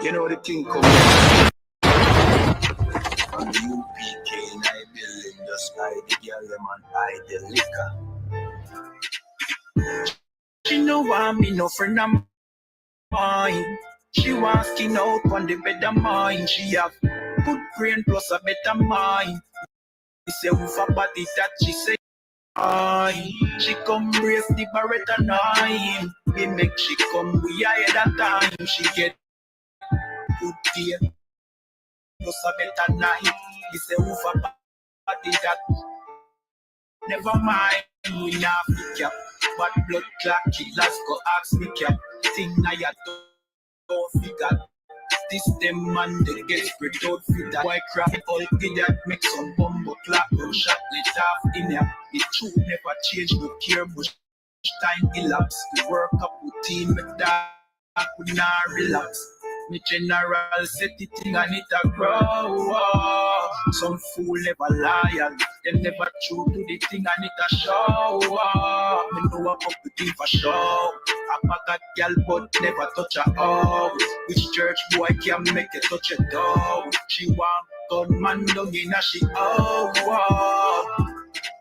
You know the thing coming from the UPK and I building, just hide the girl them and hide the liquor. She know I'm me no friend of mine. She was skin out on the better mind. She have good brain plus a better mind. He say with a body that she say she come raise the Beretta 9. We make she come we ahead of time. She get good gear plus a better night. He say with a body that never mind. We not pick up, but blood clot killers go ask me cap. Thing now you don't figure. This them man they get spread out with that white crap all that make some bumbo clap and shot let off in here. The truth never change, no care much time elapse. The work up routine make that could not relax. Me general set the thing and it a grow. Some fool never loyal, them never true to the thing and it a show. Me know a couple thing for show. A bag of gal but never touch her out. Which church boy can make it touch a dog? She want gunman down in a she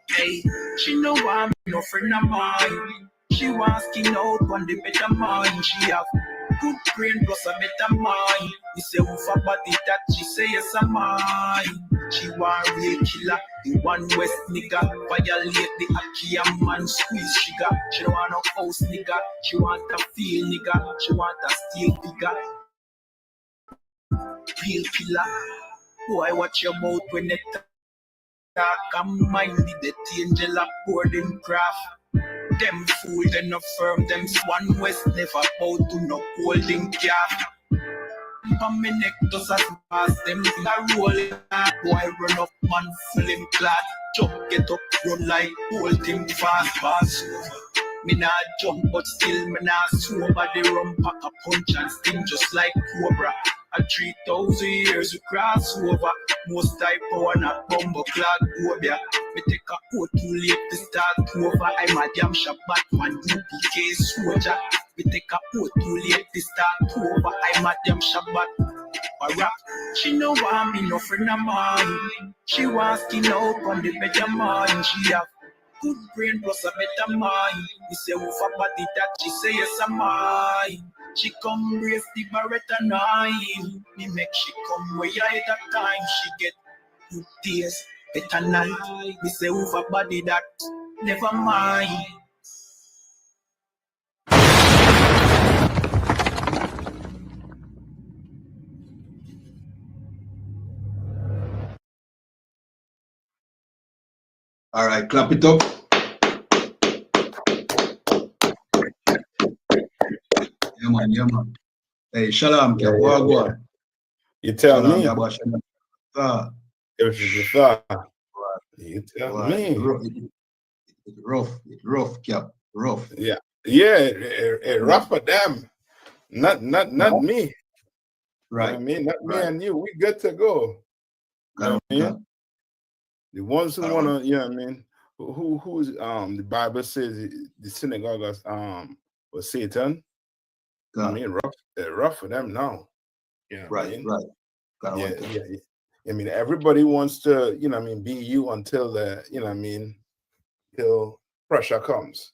Hey, she know I'm no friend of mine. She want skin out on the better mind. She have good brain plus a better mind. We say with a body that she say yes a mine. She want real killer, the one west nigga. Violate the Akia man squeeze sugar. She don't want no house nigga. She want a feel nigga. She want a steel figure. Real killer. Boy, watch your mouth when it talk. I'm minded the angel of boarding craft. Them fool, they no firm, them one west never bow to no holding calf. On me neck does as fast, them a rolling. Boy run up, man full him clad. Jump, get up, run like holding fast. Me nah jump, but still me nah sober. The rum pack a punch and sting just like cobra. A 3,000 years we cross over. Most type power not bumbo clad phobia. Me take a coat too late to start over. I'm a damn Shabbat man, UPK soldier. Me take a coat too late to start over. I'm a damn Shabbat. Alright, she know I'm me no friend of mine. She was skin out on the better mind. She have good brain plus a better mind. We say with a body that she say yes a mine. She come raise the Beretta 9. Me make she come way ahead of time. She get good taste, better night. We say with a body that never mind. All right, clap it up. Yeah, man. Hey, shalom, Yeah. You tell me. If you thought, you tell me. It's rough, Cap. Rough. Yeah. It rough for them. Not me. Right. You know I mean, not me and you. We good to go. You know what I mean? The ones who wanna, you know what I mean, who's the Bible says the synagogue was Satan. I mean, rough for them now. Yeah, right. Yeah. I mean, everybody wants to, you know what I mean, be you until the, you know what I mean, till pressure comes.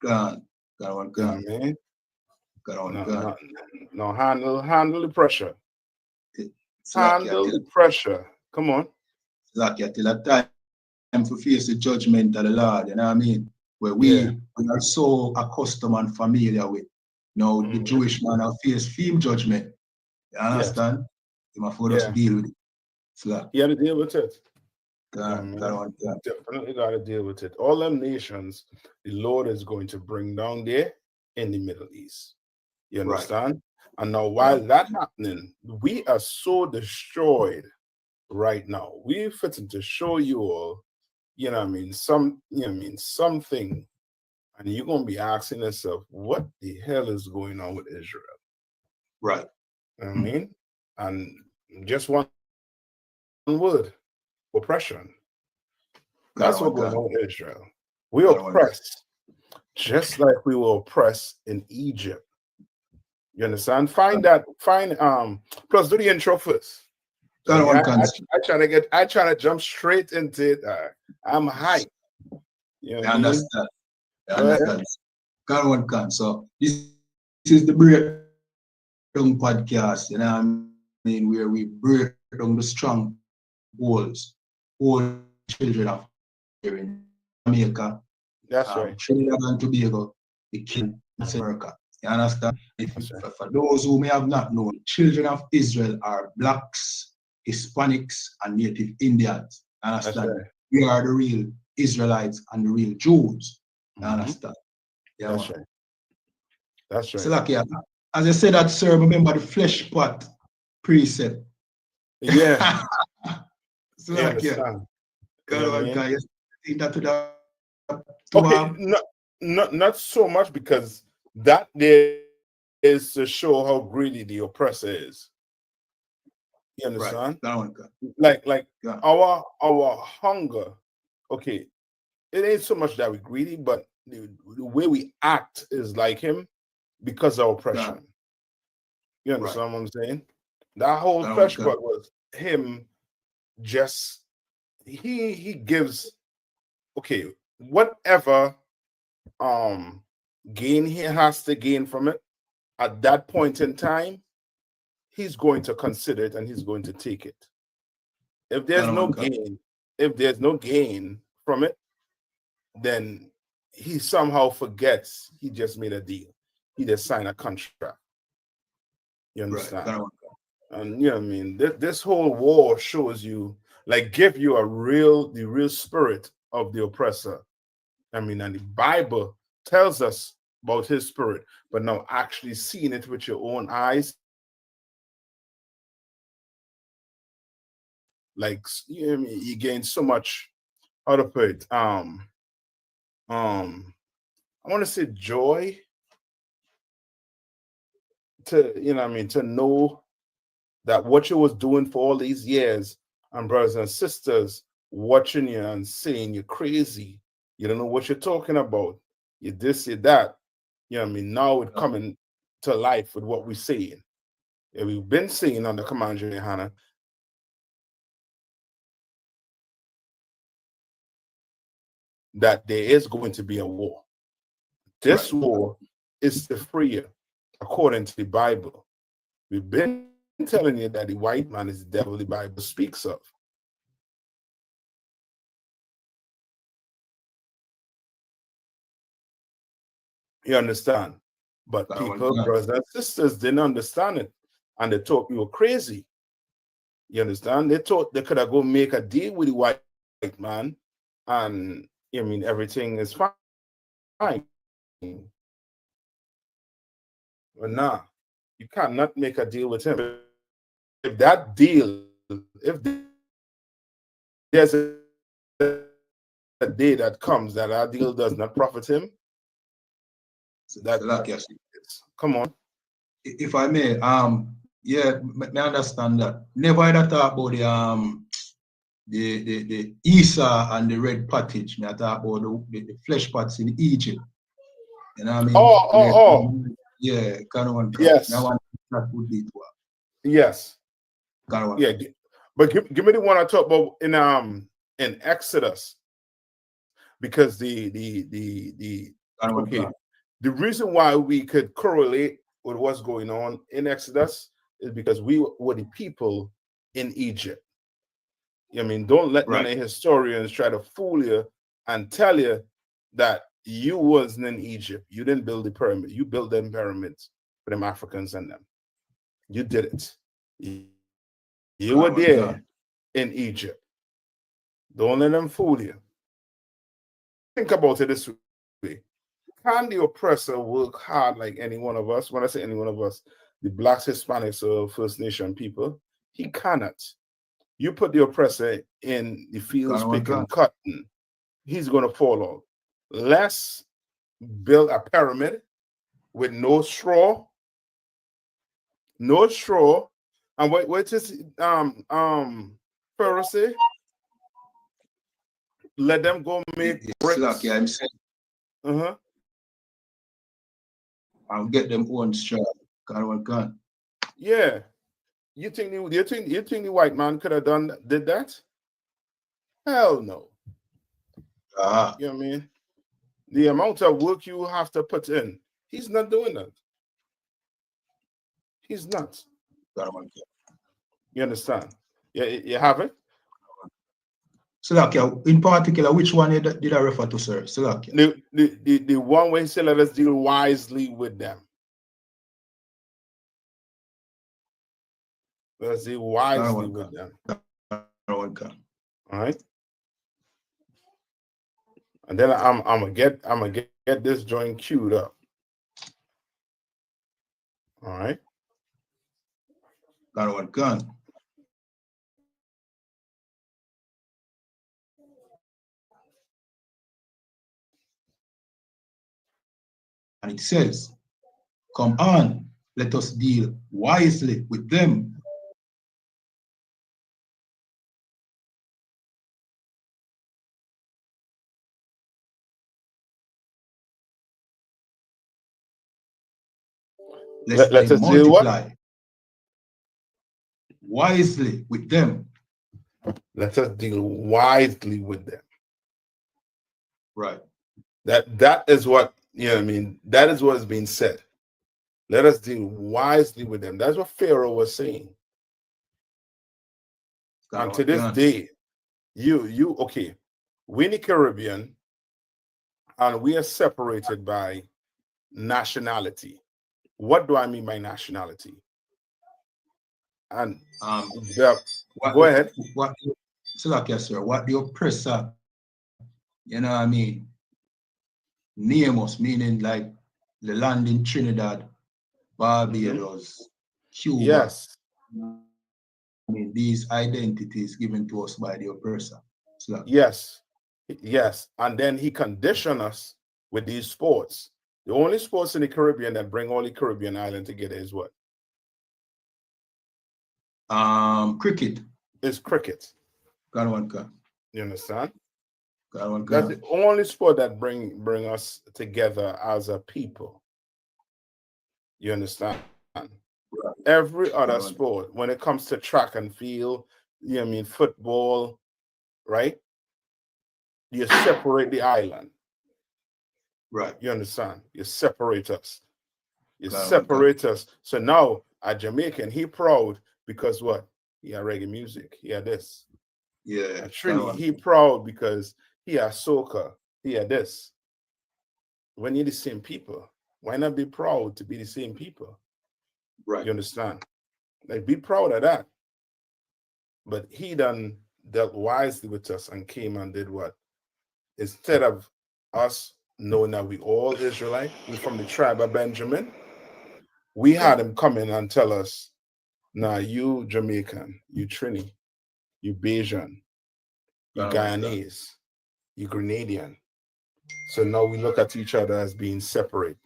God. You know what I mean? No, handle the pressure. Handle the pressure. Come on. Like till a time to face the judgment of the Lord, you know what I mean? Where we are so accustomed and familiar with. Now the Jewish man have faced film judgment. You understand? Yes. You must for us to deal with it. So, you got to deal with it. Definitely got to deal with it. All them nations, the Lord is going to bring down there in the Middle East. You understand? Right. And now while that happening, we are so destroyed right now. We're fitting to show you all, you know what I mean, something. And you're going to be asking yourself, what the hell is going on with Israel? Right. You know what I mean? And just one word, oppression. That's what's going on with Israel. We are oppressed, just like we were oppressed in Egypt. You understand? Find plus do the intro first. Kind of I try to jump straight into it. I'm hyped. You know I understand. I understand. Kind of one can. So this is the Breakdown podcast, you know what I mean, where we break down the strong walls, all children of here in Jamaica, that's right. Trinidad and Tobago, the King of America. You understand? For those who may have not known, children of Israel are blacks, Hispanics, and Native Indians. You understand? Right. We are the real Israelites and the real Jews. You understand? Yeah, that's right. That's right. So like, yeah, as I said that, sir, remember the flesh pot precept. Yeah. So like, yeah. Okay, not so much, because that there is to show how greedy the oppressor is. You understand? Right. Like yeah. Our hunger. Okay, it ain't so much that we're greedy, but the way we act is like him because of oppression. Right. You understand what I'm saying? That whole flesh pot was him. Just he gives, okay, whatever gain he has to gain from it at that point in time, he's going to consider it and he's going to take it. If there's no gain from it, then he somehow forgets he just made a deal. He just signed a contract. You understand? Right. And you know what I mean? This whole war shows you, like, give you the real spirit of the oppressor. I mean, and the Bible tells us about his spirit, but now actually seeing it with your own eyes, like, you know what I mean? You gain so much. How to put it? I want to say joy to, you know what I mean, to know that what you was doing for all these years, and brothers and sisters watching you and saying you're crazy, you don't know what you're talking about, you this, you that. You know what I mean? Now it's coming to life with what we're saying. And we've been saying on the Command Hannah that there is going to be a war. This war is to free you, according to the Bible. We've been telling you that the white man is the devil the Bible speaks of. You understand? But people, brothers and sisters, didn't understand it. And they thought we were crazy. You understand? They thought they could have go make a deal with the white man, and I mean, everything is fine. But nah, you cannot make a deal with him. If that deal, if there's a day that comes that our deal does not profit him, come on. If I may, yeah, I understand that. Never ever talk about the Esau and the red pottage. I talk about the flesh pots in Egypt. You know what I mean? Yeah, kind of one. Yes. That would be to yes. Yeah, but give me the one I talk about in Exodus, because the reason why we could correlate with what's going on in Exodus is because we were the people in Egypt. I mean, don't let many historians try to fool you and tell you that you wasn't in Egypt. You didn't build the pyramid. You built them pyramids for them Africans and them. You did it. You were there in Egypt. Don't let them fool you. Think about it this way. Can the oppressor work hard like any one of us? When I say any one of us, the Blacks, Hispanics, or First Nation people, he cannot. You put the oppressor in the fields picking cotton, he's going to fall out. Let's build a pyramid with no straw, and what is Pharaoh say? Let them go make bricks. I'll get them own straw. Gun. Yeah. You think the white man could have did that? Hell no. You know what I mean? The amount of work you have to put in, he's not doing that. He's not. You understand? Yeah, you have it? Salakia, in particular, which one did I refer to, sir? Salakia. The one way he said, let us deal wisely with them. Let us deal wisely with them. All right. And then I'm gonna get this joint queued up. All right. Gun. And it says, come on, let us deal wisely with them. Let us multiply wisely with them. Let us deal wisely with them. Right. That is what, you know what I mean? That is what is being said. Let us deal wisely with them. That's what Pharaoh was saying. And to this day, okay, we're in the Caribbean and we are separated by nationality. What do I mean by nationality? And go ahead. Sir, what the oppressor, you know what I mean, name us, meaning like the land in Trinidad, Barbados, Cuba. Yes. I mean, these identities given to us by the oppressor. Yes. And then he conditioned us with these sports. The only sports in the Caribbean that bring all the Caribbean island together is what? Cricket. It's cricket. You understand? That's the only sport that bring us together as a people. You understand? Every other sport, when it comes to track and field, you know what I mean, football, right? You separate the island. Right. You understand? You separate us. You separate us. So now a Jamaican, he proud because what? He had reggae music. He had this. Yeah. Trini, he proud because he had soca. He had this. When you're the same people, why not be proud to be the same people? Right. You understand? Like, be proud of that. But he done dealt wisely with us and came and did what? Instead of us knowing that we all Israelite, we from the tribe of Benjamin, we had him come in and tell us, nah, you Jamaican, you Trini, you Bajan, you Guyanese, you Grenadian. So now we look at each other as being separate,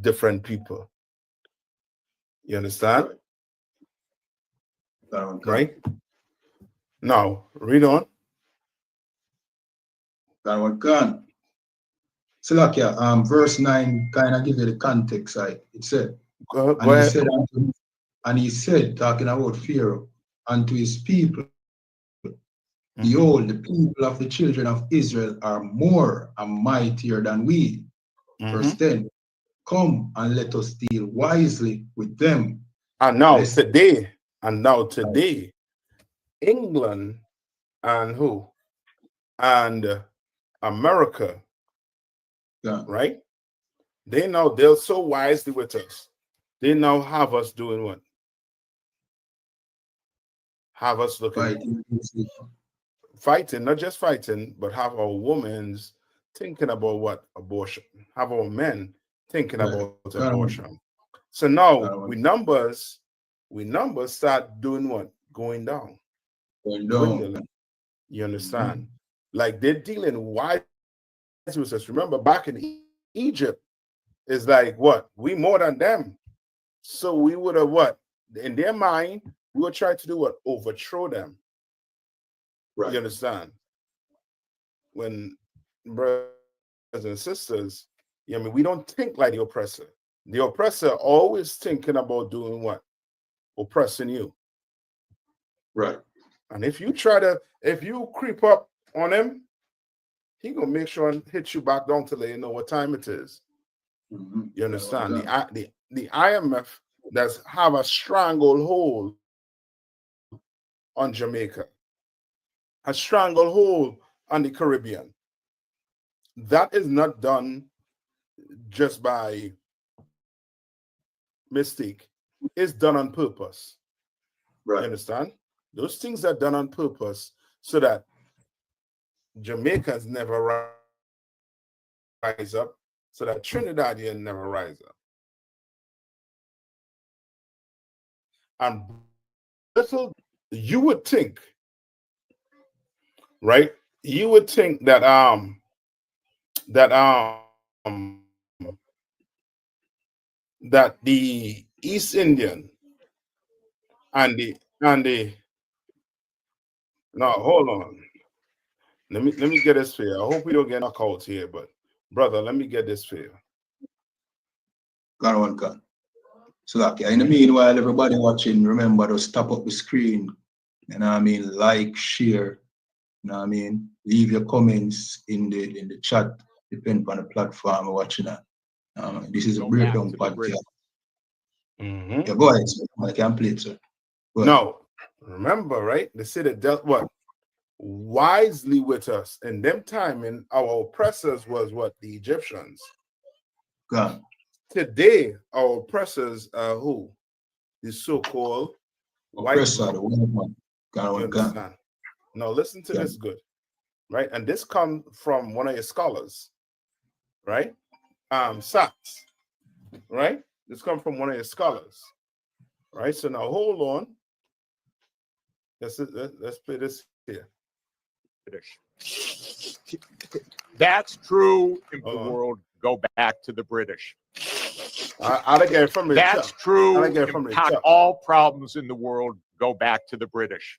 different people. You understand? Right? Now, read on. Salakia, verse 9 kind of give you the context, right? It said, Go ahead. He said, talking about Pharaoh, unto his people, behold, the people of the children of Israel are more and mightier than we. Verse 10, come and let us deal wisely with them. And now today, England and who? And America, right? They're so wisely with us. They now have us doing what? Have us looking fighting, not just fighting, but have our women's thinking about what? Abortion. Have our men thinking about abortion. So now we numbers start doing what? Going down. Dwindling. You understand? Like, they're dealing wisely with us. Remember, back in Egypt, it's like what? We more than them. So we would have what? In their mind, we would try to do what? Overthrow them. Right. You understand? When brothers and sisters, I mean, we don't think like the oppressor. The oppressor always thinking about doing what? Oppressing you. Right. And if you creep up on him, he gonna make sure and hit you back down to let you know what time it is. Mm-hmm. You understand? The IMF does have a stranglehold on Jamaica, a stranglehold on the Caribbean. That is not done just by mistake. It's done on purpose. Right. You understand? Those things are done on purpose so that Jamaicans never rise up, so that Trinidadian never rise up. And little, you would think, right? You would think that that that the East Indian and the no, hold on. Let me get this fair. I hope we don't get knocked out here, but brother, let me get this fair. Got one gun. So like, in the meanwhile, everybody watching, remember to stop up the screen. You know what I mean? Like, share. You know what I mean? Leave your comments in the chat, depending on the platform you're watching at. This is a breakdown podcast. Mm-hmm. Yeah, go ahead, sir. I can play it, sir. No, remember, right? The city dealt what? Wisely with us. In them time, and our oppressors was what? The Egyptians. Gone. Today, our oppressors are who? The so-called white Oppressor, man. the white man. Got You one gun. understand? Now listen to Yeah. this good, right? And this comes from one of your scholars, right? Sachs, right? This comes from one of your scholars, right? So now hold on. Let's play this here. That's true in Hold the on. world. Go back to the British. I get it from the That's top. true. I get it from the top. All problems in the world go back to the British.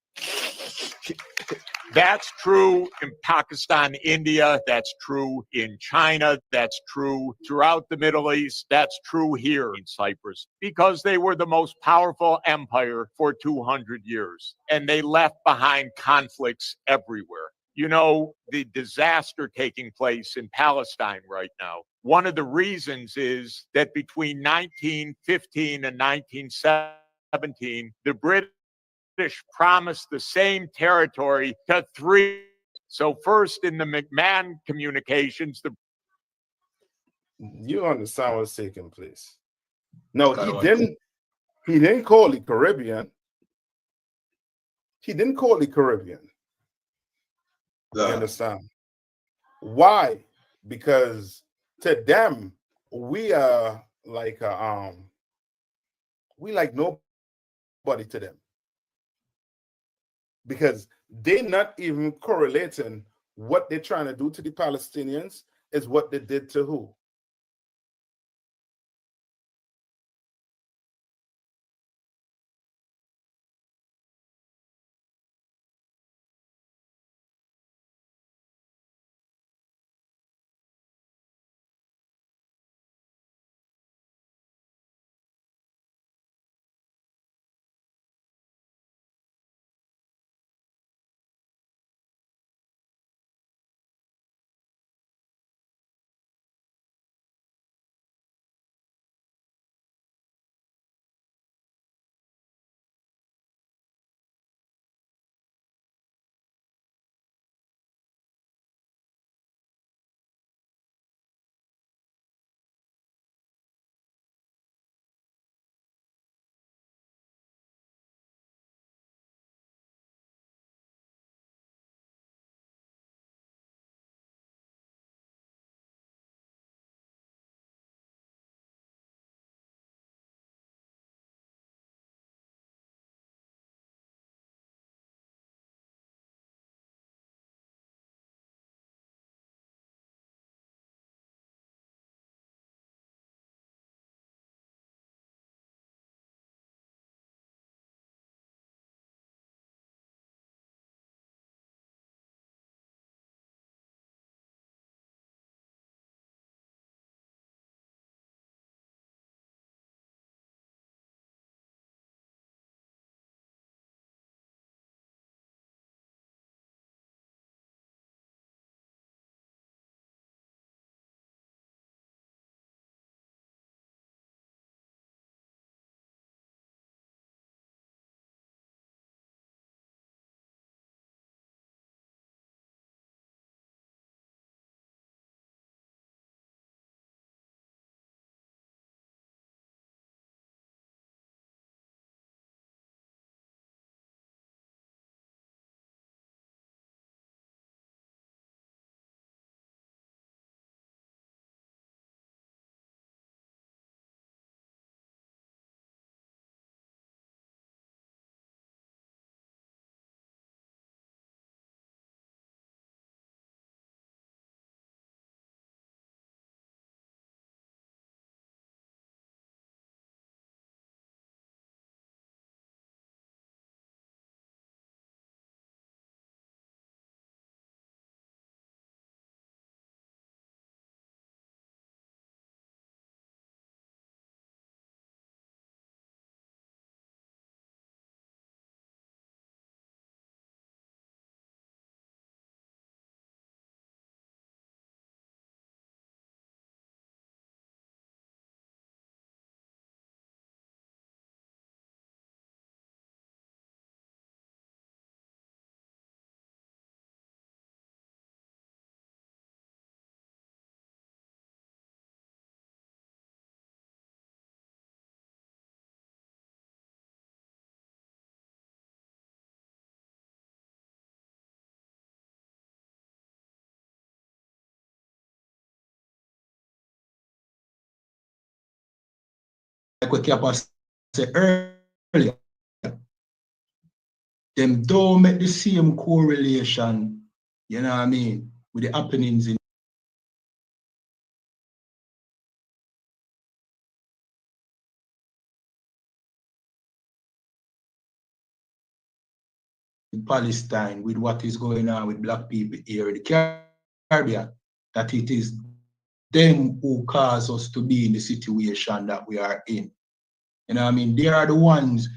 That's true in Pakistan, India. That's true in China. That's true throughout the Middle East. That's true here in Cyprus because they were the most powerful empire for 200 years and they left behind conflicts everywhere. You know, the disaster taking place in Palestine right now. One of the reasons is that between 1915 and 1917, the British promised the same territory to three. So first in the McMahon communications, You understand what's taking place. No, he didn't call it Caribbean. He didn't call it Caribbean. You understand? Why? Because to them, we are like we like nobody to them. Because they're not even correlating what they're trying to do to the Palestinians is what they did to who? what Kappa said earlier, them don't make the same correlation, you know what I mean, with the happenings in Palestine with what is going on with black people here in the Caribbean, that it is them who cause us to be in the situation that we are in. You know what I mean? They are the ones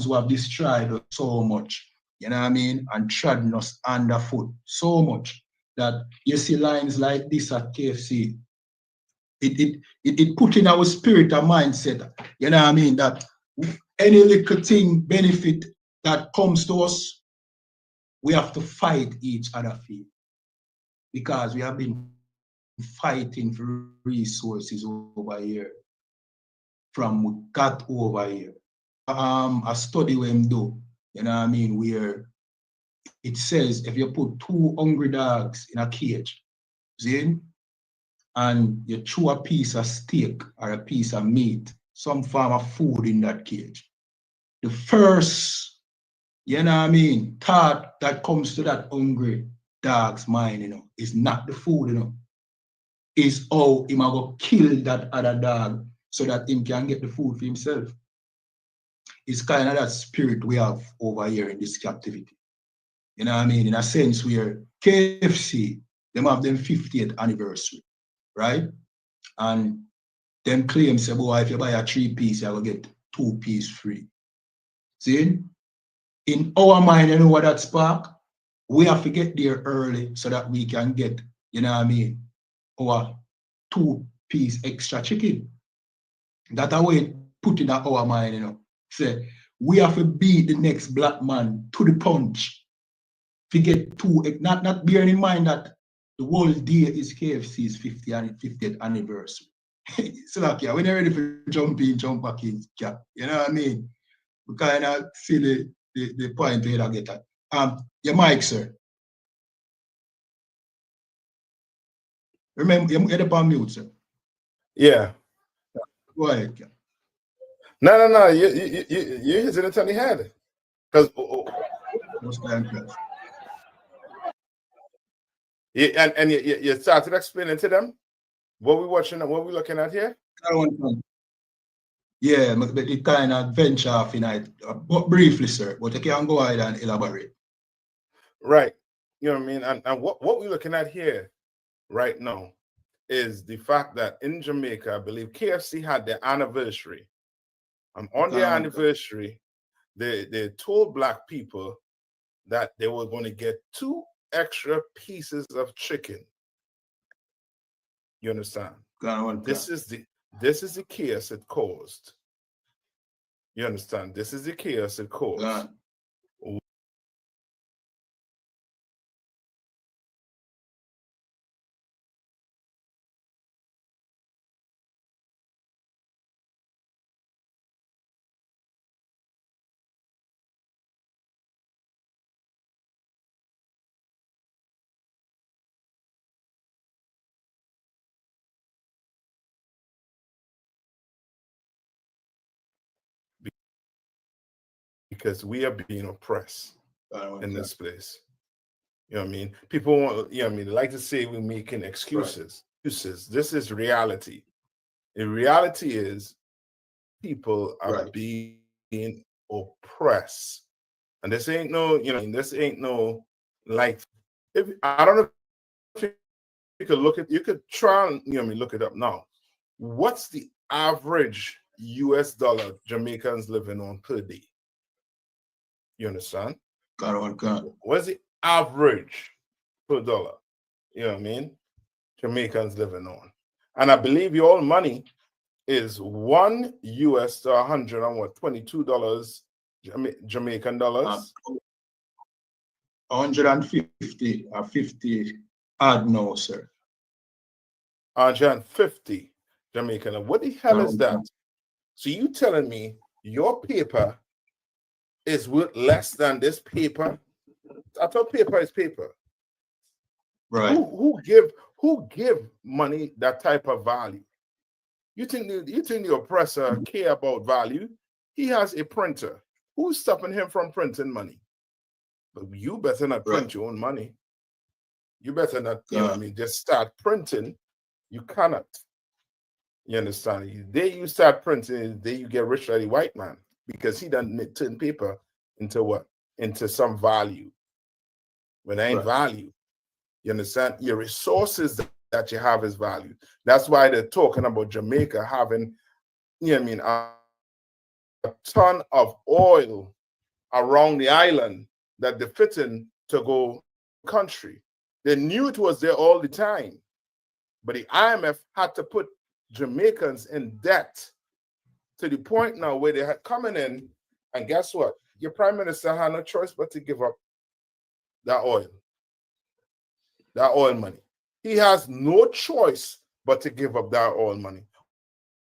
who have destroyed us so much, you know what I mean, and trodden us underfoot so much that you see lines like this at KFC. It put in our spirit, our mindset, you know what I mean, that any little thing benefit that comes to us, we have to fight each other for it. Because we have been fighting for resources over here from we got over here. A study we do, you know what I mean, where it says if you put 2 hungry dogs in a cage, see, and you chew a piece of steak or a piece of meat, some form of food in that cage, the first, you know what I mean, thought that comes to that hungry dog's mind, you know, is not the food, you know, is how him go kill that other dog so that him can get the food for himself. It's kind of that spirit we have over here in this captivity. You know what I mean? In a sense where KFC, them have them 50th anniversary, right? And them claim, say, boy, if you buy a 3-piece, you will get 2-piece free. See? In our mind, you know what that spark? We have to get there early so that we can get, you know what I mean, our 2-piece extra chicken. That way put in our mind, you know. Say, we have to beat the next black man to the punch. To get 2, not bearing in mind that the whole day is KFC's 50th anniversary. So like, yeah, when you're ready for jump in, jump back in, yeah, you know what I mean? We kind of see the point where I get at. Your mic, sir. Remember, you're on mute, sir. Yeah. Go ahead, yeah. No. You hit it on the head. Because you started explaining to them what we watching and what we looking at here. Yeah, but it kind of venture off in it, but briefly, sir. But you can go ahead and elaborate. Right. You know what I mean? And what we're looking at here right now is the fact that in Jamaica, I believe KFC had their anniversary. And on their anniversary, they told black people that they were going to get 2 extra pieces of chicken. You understand? This is the chaos it caused. You understand? This is the chaos it caused. Because we are being oppressed in this place. You know what I mean? People want, you know what I mean, they like to say we're making excuses. Excuses. This is reality. The reality is people are being oppressed. And this ain't no, you know, this ain't no, like, if I don't know if you could look at, you could try and, you know what I mean, look it up now. What's the average US dollar Jamaicans living on per day? You understand? What's the average per dollar? You know what I mean? Jamaicans living on. And I believe your money is $1 US to $122 Jamaican dollars. 150 or 50 odd no, sir. 150 Jamaican. What the hell is that? So you telling me your paper is worth less than this paper. I thought paper is paper. Right. Who give money that type of value? You think the oppressor care about value? He has a printer. Who's stopping him from printing money? But you better not print your own money. You better not, just start printing. You cannot. You understand? The day you start printing, the day you get rich like the white man, because he done turn paper into what? Into some value. When there ain't value, you understand? Your resources that you have is value. That's why they're talking about Jamaica having, a ton of oil around the island that they're fitting to go country. They knew it was there all the time, but the IMF had to put Jamaicans in debt to the point now where they had coming in, and guess what? Your prime minister had no choice but to give up that oil money. He has no choice but to give up that oil money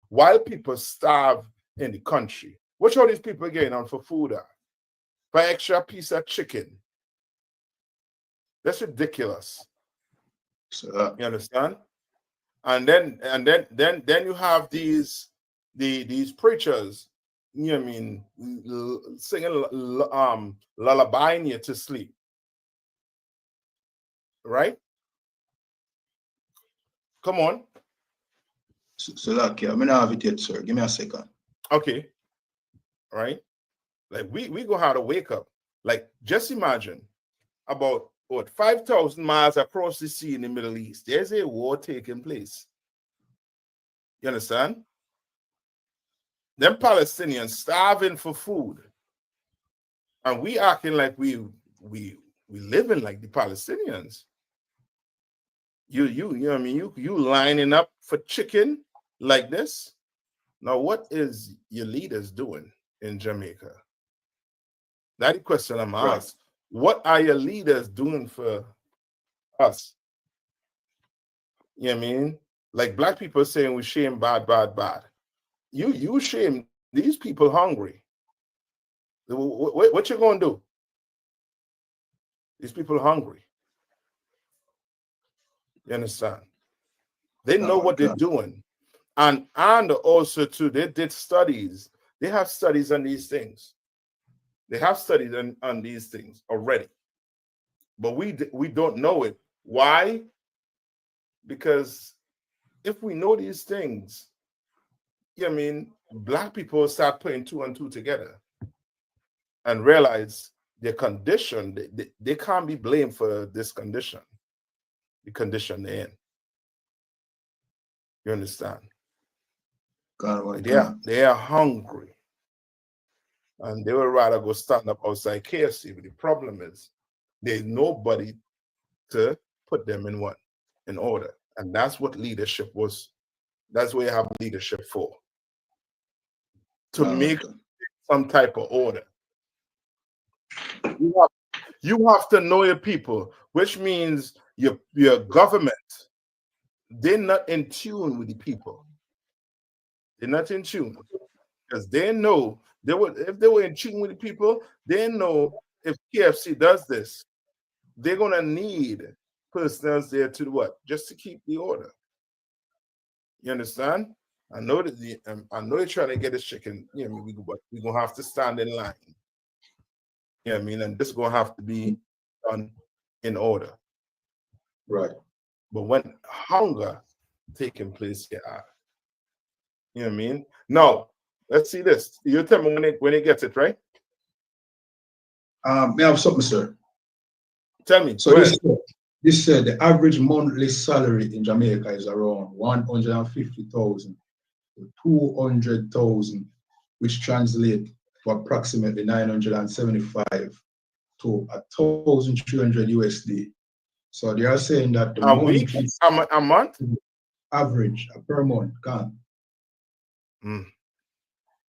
while people starve in the country. What all these people getting on for food at? For extra piece of chicken. That's ridiculous. So, you understand? And then you have these preachers, singing lullabying you to sleep. Right? Come on. So like, I'm gonna have it yet, sir. Give me a second. Okay. Right? Like we gonna have to wake up. Like, just imagine about 5,000 miles across the sea in the Middle East, there's a war taking place. You understand? Them Palestinians starving for food, and we acting like we living like the Palestinians. You know what I mean? You lining up for chicken like this. Now, what is your leaders doing in Jamaica? That's the question I'm asked. What are your leaders doing for us? You know what I mean? Like black people saying we shame bad. You shame these people hungry. What you gonna do? These people hungry. You understand? They know what they're doing. And also too, they did studies. They have studies on these things. They have studies on these things already. But we don't know it. Why? Because if we know these things, you know what I mean, black people start putting 2 and 2 together and realize their condition, they can't be blamed for this condition, the condition they're in. You understand? They are hungry. And they would rather go stand up outside KFC. But the problem is there's nobody to put them in order. And that's what leadership was. That's what you have leadership for. To make some type of order. You have to know your people, which means your government, they're not in tune with the people. They're not in tune. Because they know if they were in tune with the people, they know if KFC does this, they're gonna need personnel there to do what? Just to keep the order. You understand? I know that I know you're trying to get this chicken. You know, we're gonna have to stand in line. You know what I mean? And this is gonna have to be done in order. Right. But when hunger taking place here, you know what I mean? Now, let's see this. You tell me when it gets it, right? May I have something, sir? Tell me. So this said the average monthly salary in Jamaica is around 150,000 to 200,000, which translates to approximately 975 to 1,300 USD. So they are saying that the week, a month, average per month,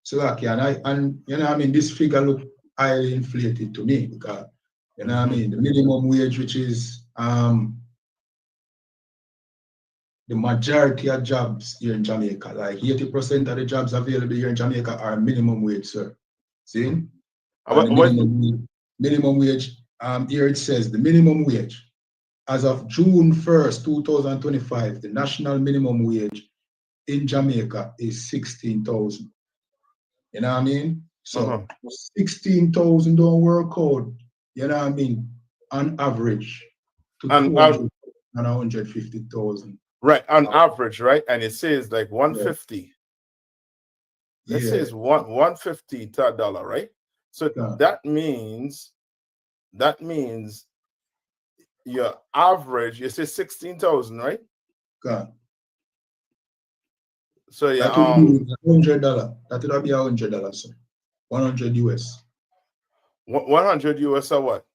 So like, and you know, I mean, this figure look highly inflated to me because you know, I mean, the minimum wage, which is the majority of jobs here in Jamaica, like 80% of the jobs available here in Jamaica are minimum wage, sir. See? And the minimum wage, here it says the minimum wage. As of June 1st, 2025, the national minimum wage in Jamaica is 16,000. You know what I mean? So 16,000 don't work out, you know what I mean, on average to 200 and 150,000. Right, on average, right? And it says like 150. Yeah. It says 150 to a dollar, right? So that means your average, you say 16,000, right? God. So yeah, that would be $100. That would be $100, sir. 100 US. 100 US or what?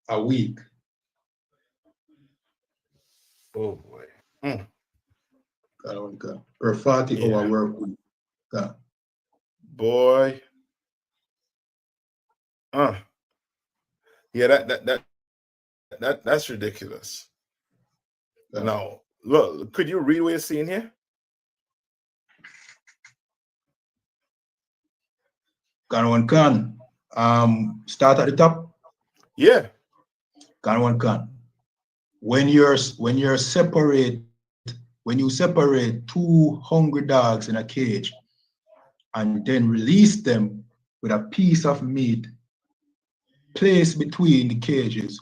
A week. Oh boy. God. Per 40-hour work week. God. Boy. Yeah, that's ridiculous. Now, look, could you read what you're seeing here? Can. Start at the top. Yeah. Can. When you separate two hungry dogs in a cage and then release them with a piece of meat placed between the cages,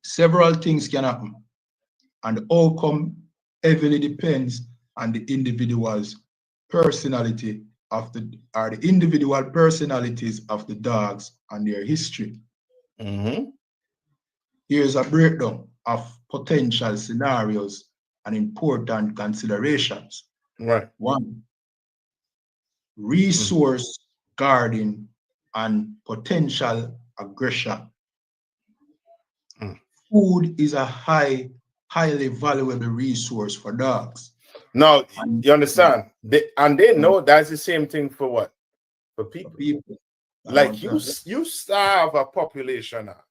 several things can happen, and the outcome heavily depends on the individual's personality the individual personalities of the dogs and their history. Here's a breakdown of potential scenarios and important considerations. Right. 1, resource guarding and potential aggression. Food is a highly valuable resource for dogs. Now, you understand? They know that's the same thing for what? For people. Like you starve a population out.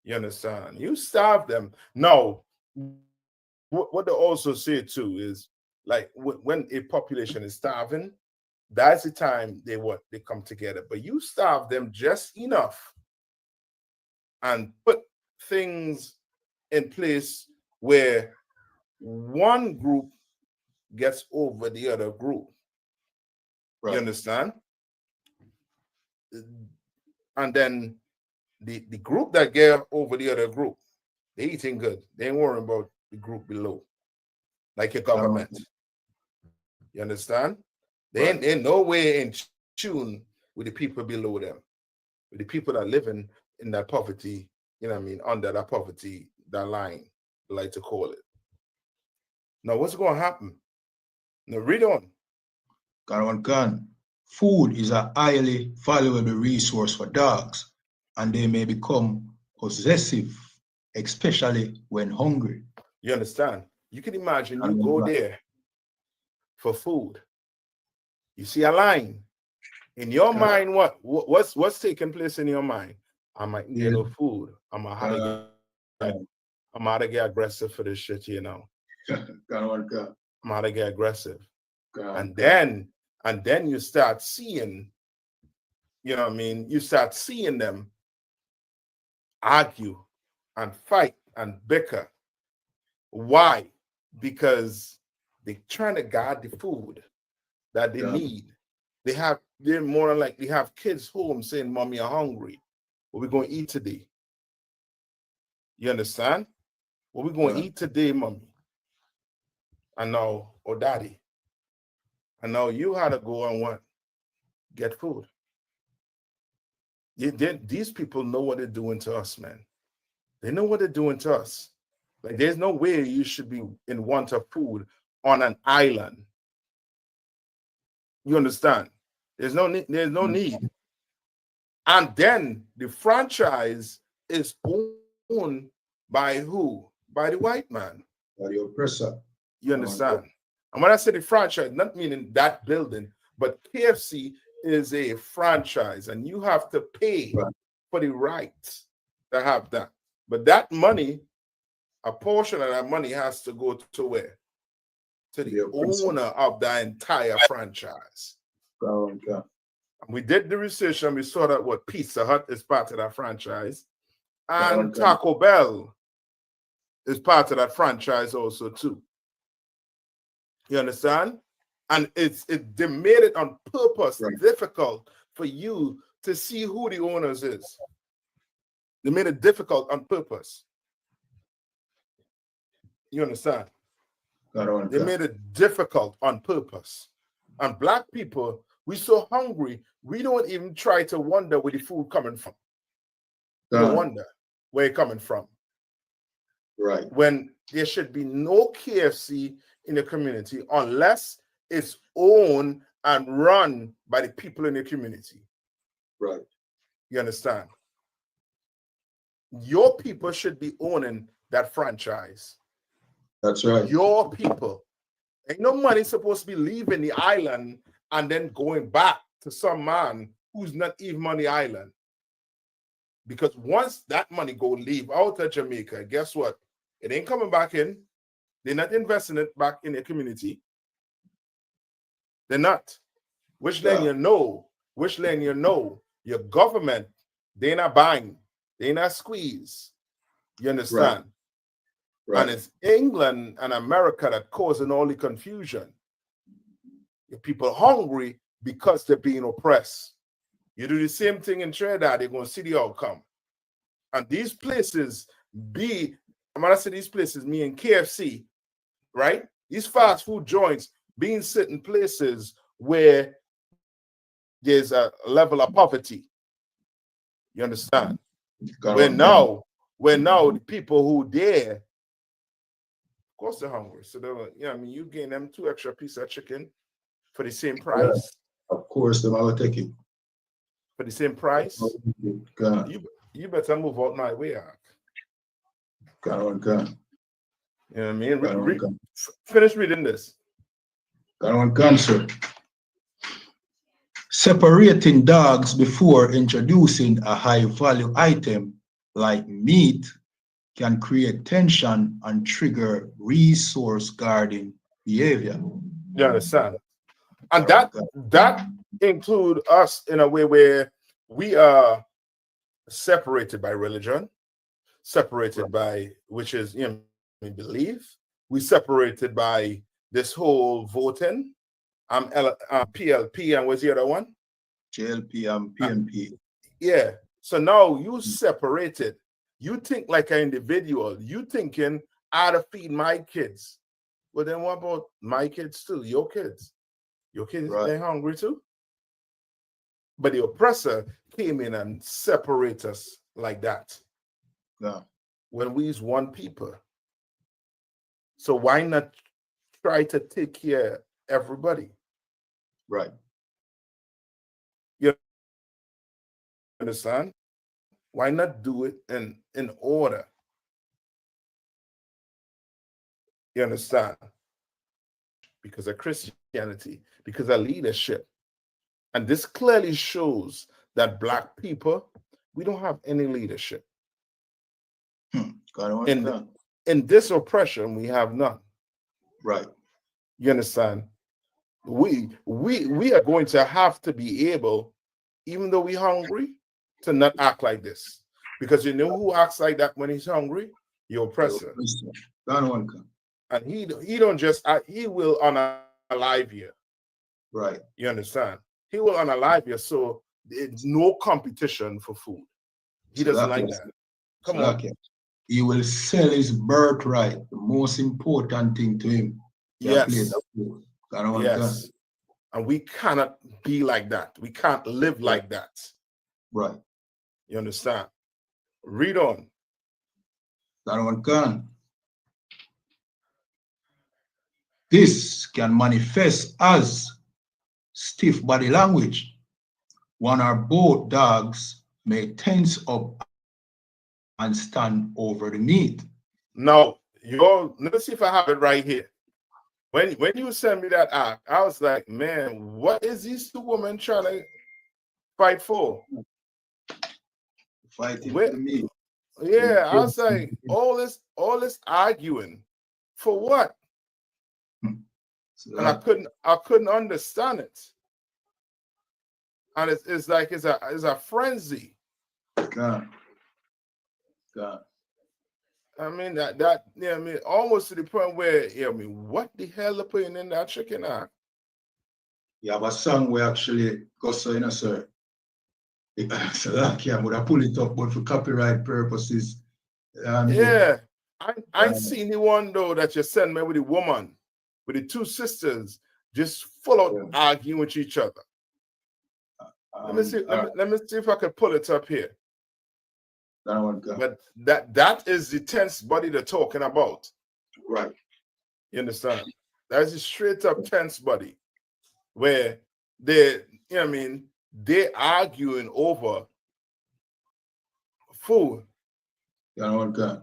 You understand? You starve them. Now, what they also say too is like when a population is starving, that's the time they come together. But you starve them just enough and put things in place where one group gets over the other group. Right. You understand? And then the group that get over the other group, they eating good. They ain't worrying about the group below, like your government. You understand? They ain't no way in tune with the people below them, with the people that living in that poverty, you know what I mean, under that poverty, that line, I like to call it. Now, what's going to happen? Now, read on. Gun. Food is a highly valuable resource for dogs, and they may become possessive, especially when hungry. You understand? You can imagine you go there for food. You see a line. In your mind, what's taking place in your mind? I might get no food. I'm gonna get aggressive for this shit, you know. I'm gonna get aggressive. And then you start seeing, you know what I mean? You start seeing them argue and fight and bicker. Why? Because they're trying to guard the food that they need. They're more than likely have kids home saying, "Mommy, I'm hungry. What we going to eat today?" You understand? What we going to eat today, Mommy? And now, or Daddy. And now you had to go and get food. These people know what they're doing to us, man. They know what they're doing to us. Like, there's no way you should be in want of food on an island. You understand? There's no need. And then the franchise is owned by who? By the white man. By the oppressor. You understand? And when I say the franchise, not meaning that building, but KFC is a franchise, and you have to pay for the rights to have that. But that money, a portion of that money has to go to where? To the owner of the entire franchise. We did the research and we saw that what Pizza Hut is part of that franchise, and Taco Bell is part of that franchise also too. You understand? And they made it on purpose difficult for you to see who the owners is. They made it difficult on purpose. You understand? They made it difficult on purpose. And black people, we're so hungry, we don't even try to wonder where the food coming from. We don't wonder where it's coming from. Right. When there should be no KFC in the community unless it's owned and run by the people in the community. Right. You understand? Your people should be owning that franchise. That's right. Your people. Ain't no money supposed to be leaving the island and then going back to some man who's not even on the island. Because once that money go leave out of Jamaica, guess what? It ain't coming back in. They're not investing it back in the community. They're not. Which then you know, your government, they're not buying, they're not squeeze. You understand? Right. And it's England and America that causing all the confusion. The people hungry because they're being oppressed. You do the same thing in Trinidad, they're going to see the outcome. And these places I'm going to say these places, meaning KFC, right? These fast food joints being certain places where there's a level of poverty. You understand? Where now the people who there, of course they're hungry. So they're, you gain them 2 extra pieces of chicken for the same price. Yeah, of course, I will take it. For the same price. You better move out my way, Ark. You know what I mean? Finish reading this. Sir. Separating dogs before introducing a high-value item like meat can create tension and trigger resource guarding behavior. You understand? And that include us in a way where we are separated by religion, separated by, which is, belief. We separated by this whole voting. PLP, and what's the other one? JLP and PNP. Yeah. So now you separated. You think like an individual. You thinking, I'd feed my kids. Well, then what about my kids too? Your kids. Your kids, they're hungry too? But the oppressor came in and separate us like that. Yeah. When we is one people. So why not try to take care of everybody? Right. You understand? Why not do it in order? You understand? Because of Christianity, because of leadership. And this clearly shows that Black people, we don't have any leadership. In this oppression, we have none. Right. You understand? We are going to have to be able, even though we're hungry, to not act like this. Because you know who acts like that when he's hungry? Your oppressor. And he don't just act, he will unalive you. Right. You understand? He will unalive you, so there's no competition for food. He doesn't like that. Come on. He will sell his birthright, the most important thing to him. Yes. Yes. And we cannot be like that. We can't live like that. Right. You understand? Read on. That one can. This can manifest as stiff body language. One or both dogs may tense up and stand over the meat. Now, let's see if I have it right here. When you sent me that act, I was like, man, what is these two women trying to fight for? Fighting for the meat. Yeah, I was like, all this arguing for what? And I couldn't understand it. And it's like it's a frenzy. God. I mean that yeah, I mean almost to the point where I mean what the hell are putting in that chicken at? You have a song where actually goes so, sir. So that I would have pull it up, but for copyright purposes. Yeah. I seen the one though that you sent me with the woman, with the two sisters just full out arguing with each other. Let me see if I can pull it up here. But that is the tense body they're talking about. Right. You understand? That's a straight up tense body where they, they're arguing over food. And hold on.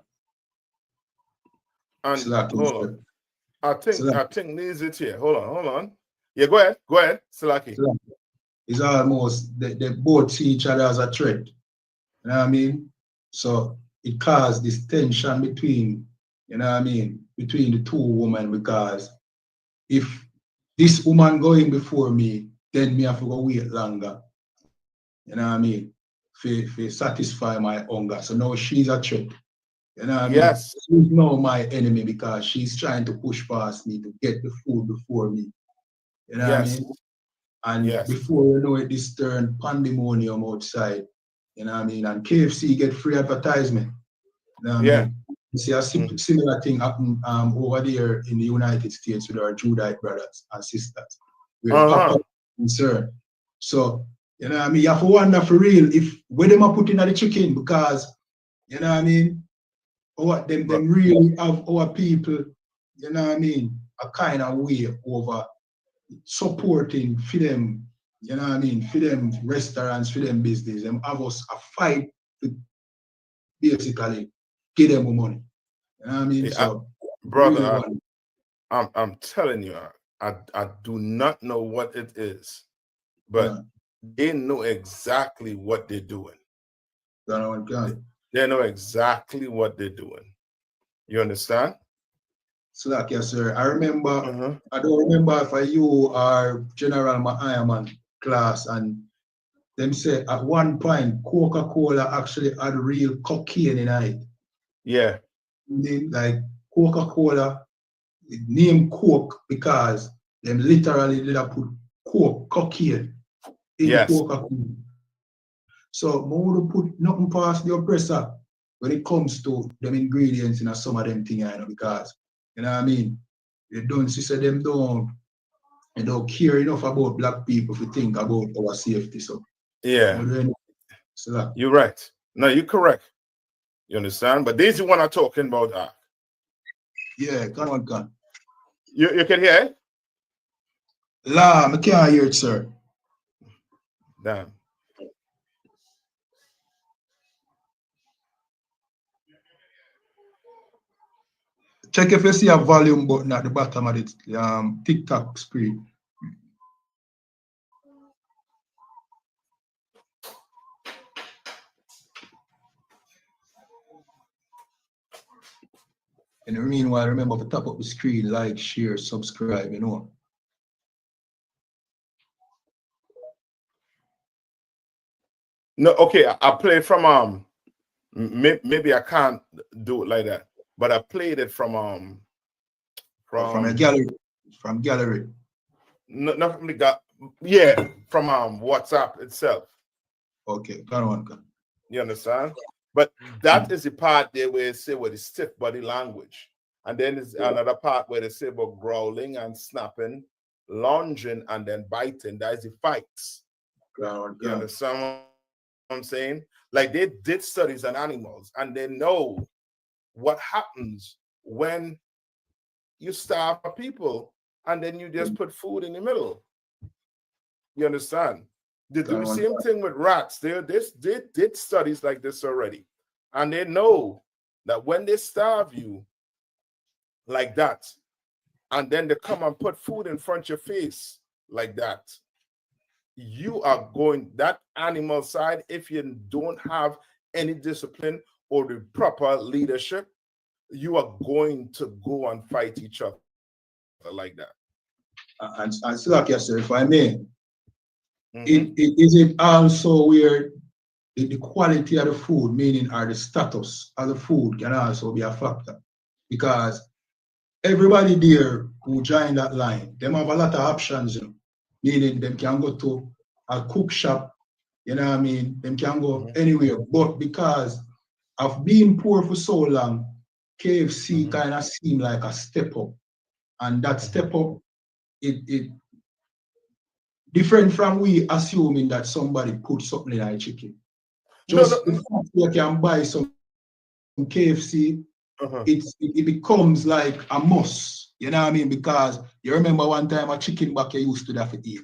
I think needs it here. Hold on. Yeah, go ahead, Silaki. It's almost they both see each other as a threat. You know what I mean? So it caused this tension between, between the two women, because if this woman going before me, then me have to go wait longer. You know what I mean? For satisfy my hunger. So now she's a threat. You know what I mean? Yes. She's now my enemy because she's trying to push past me to get the food before me. You know what I mean? And before you know it, this turned pandemonium outside. You know what I mean? And KFC get free advertisement. You know what I mean? You see a similar thing happen over there in the United States with our Judite brothers and sisters. We're concerned. So, you know what I mean? You have to wonder for real if where them are putting at the chicken, because, you know what I mean? Or them really have our people, you know what I mean, a kind of way over supporting for them, you know what I mean, for them restaurants, for them business, them have us a fight to basically give them money. You know what I mean? So brother, really I'm telling you, I do not know what it is, but they know exactly what they're doing. They know exactly what they're doing. You understand? So like, yes, sir. I remember, I don't remember if you or General Ironman class, and them say at one point Coca-Cola actually had real cocaine in it. Yeah. Like Coca-Cola named Coke because them literally did put cocaine in Coca-Cola. So more to put nothing past the oppressor when it comes to them ingredients in some of them things, because you know what I mean? They don't see them don't care enough about black people to think about our safety. So you're right. No, you're correct. You understand? But this is what I'm talking about. Yeah, come on. You can hear it? La, I can't hear it, sir. Damn. Check if you see a volume button at the bottom of the TikTok screen. In the meanwhile, remember to tap up the screen, like, share, subscribe, No, okay. I played from maybe I can't do it like that, but I played it from a gallery. From gallery. No, not from the from WhatsApp itself. Okay, go on. You understand? But that is the part there where they say the stiff body language. And then there's another part where they say about growling and snapping, lunging, and then biting. That is the fights. You understand what I'm saying? Like they did studies on animals and they know what happens when you starve people and then you just put food in the middle. You understand? They do the same thing with rats. They did studies like this already. And they know that when they starve you like that, and then they come and put food in front of your face like that, you are going, that animal side, if you don't have any discipline or the proper leadership, you are going to go and fight each other like that. And so like, yes, sir, if I may, Is it also where the quality of the food, meaning or the status of the food, can also be a factor? Because everybody there who join that line, them have a lot of options, you know, meaning them can go to a cook shop, you know what I mean? Them can go anywhere, but because of being poor for so long, KFC kind of seem like a step up, and that step up, it different from we assuming that somebody put something in our chicken. Just the fact you can buy some KFC, it becomes like a must. You know what I mean? Because you remember one time a chicken back you used to have to eat.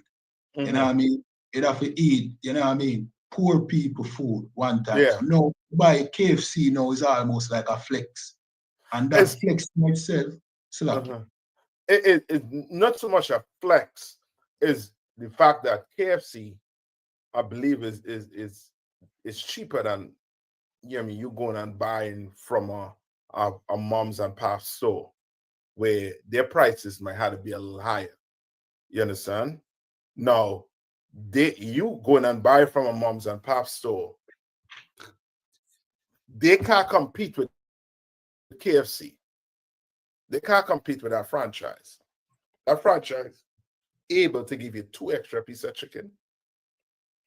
You know what I mean? You have to eat, you know what I mean? Poor people food one time. Yeah. So now buy KFC now is almost like a flex. And that flex in itself, it's not so much a flex, is the fact that KFC, I believe, is cheaper than, you know, I mean, you going and buying from a mom's and pop store where their prices might have to be a little higher. You understand? Now, you going and buy from a mom's and pop store, they can't compete with KFC. They can't compete with that franchise. That franchise able to give you 2 extra pieces of chicken.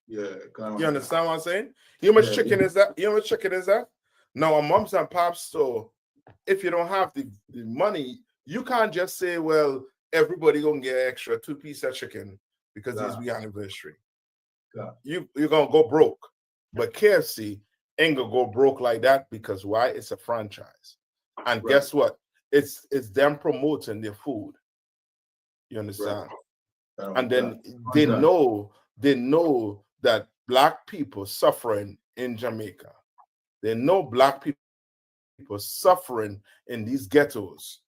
Yeah, you understand what I'm saying? You know how much chicken is that? You know how much chicken is that? Now, a mom's and pop store, if you don't have the money, you can't just say, well, everybody gonna get extra 2 pieces of chicken because it's the anniversary. You're gonna go broke. But KFC ain't gonna go broke like that, because why? It's a franchise. And guess what? It's them promoting their food. You understand? And then they know that Black people suffering in Jamaica. They know Black people suffering in these ghettos.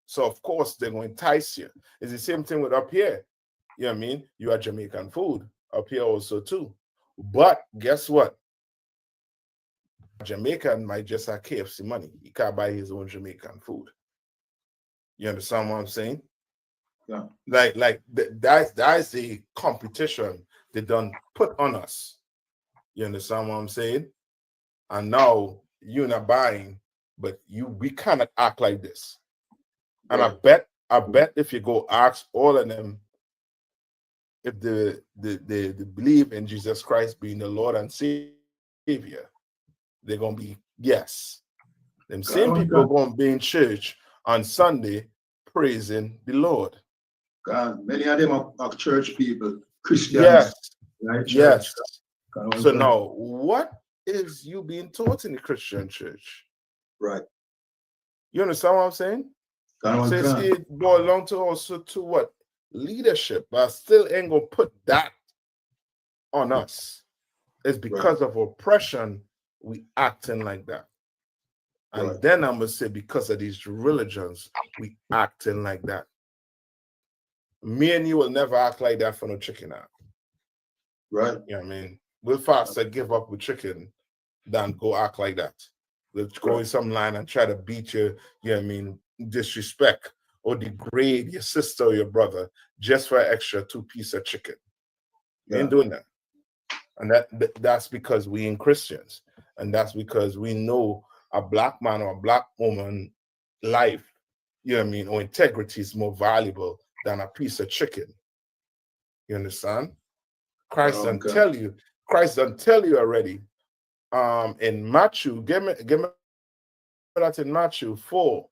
So of course they're going to entice you. It's the same thing with up here. You know what I mean? You have Jamaican food up here also too. But guess what? Jamaican might just have KFC money. He can't buy his own Jamaican food. You understand what I'm saying? Yeah. Like that's the competition they done put on us. You understand what I'm saying? And now you're not buying, but we cannot act like this. And I bet if you go ask all of them if they believe in Jesus Christ being the Lord and Savior, they're gonna be yes. Them same people are gonna be in church on Sunday praising the Lord. Many of them are church people, Christians. Yes. Right? Yes. So now, what is you being taught in the Christian church? Right. You understand what I'm saying? So it boils down to also to what? Leadership. But I still ain't gonna put that on us. It's because of oppression we acting like that. And then I'm gonna say because of these religions, we acting like that. Me and you will never act like that for no chicken out. Right. You know what I mean? We'll faster give up with chicken than go act like that. We'll go in some line and try to beat you, you know what I mean, disrespect or degrade your sister or your brother just for an extra 2 pieces of chicken. We ain't doing that. And that's because we ain't Christians. And that's because we know a Black man or a Black woman life, you know what I mean, or integrity is more valuable than a piece of chicken. You understand? Christ doesn't tell you already. In Matthew, give me that in Matthew 4.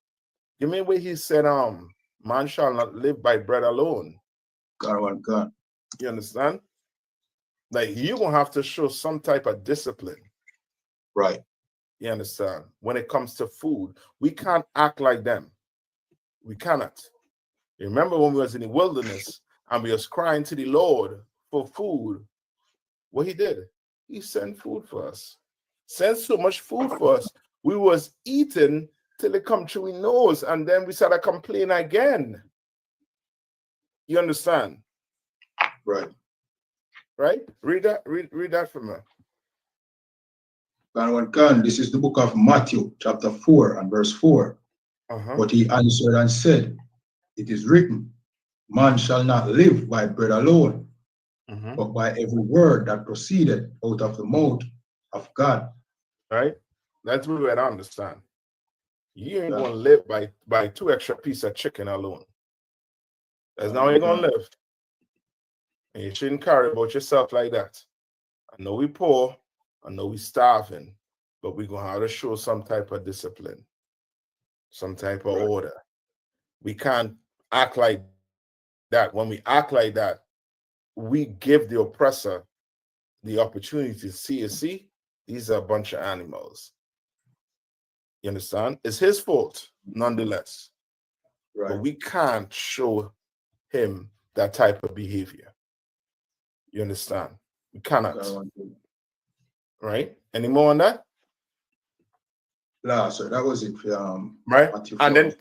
Give me where he said, man shall not live by bread alone. God. You understand? Like you're gonna have to show some type of discipline. Right. You understand? When it comes to food, we can't act like them. We cannot. You remember when we was in the wilderness and we was crying to the Lord for food? What he did? He sent food for us. Sent so much food for us. We was eating till it come through our nose, and then we started complaining again. You understand? Right. Right? Read that for me. This is the book of Matthew, chapter 4 and verse 4. But he answered and said, it is written, man shall not live by bread alone, but by every word that proceeded out of the mouth of God. Right? That's what we gotta understand. You ain't gonna live by 2 extra pieces of chicken alone. That's not how you're gonna live. And you shouldn't carry about yourself like that. I know we poor, I know we starving, but we're gonna have to show some type of discipline, some type of order. We can't act like that. When we act like that, we give the oppressor the opportunity to see, these are a bunch of animals. You understand? It's his fault, nonetheless. But we can't show him that type of behavior. You understand? We cannot. Right? Any more on that? No, so that was it for right. Matthew And 4. then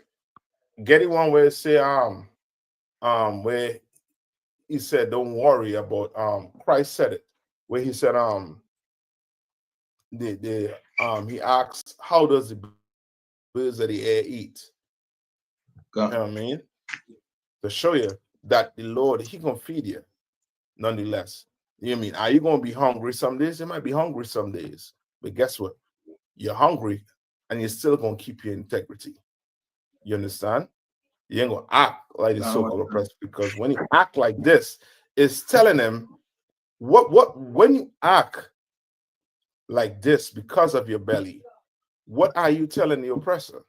get it one where it say where he said, don't worry about Christ said it, where he said he asked, how does the birds of the air eat? You know what I mean? To show you that the Lord, he gonna feed you nonetheless. You know what I mean? Are you gonna be hungry some days? You might be hungry some days, but guess what? You're hungry and you're still gonna keep your integrity. You understand? You ain't gonna act like the so-called oppressor, because when you act like this, it's telling them when you act like this because of your belly, what are you telling the oppressor?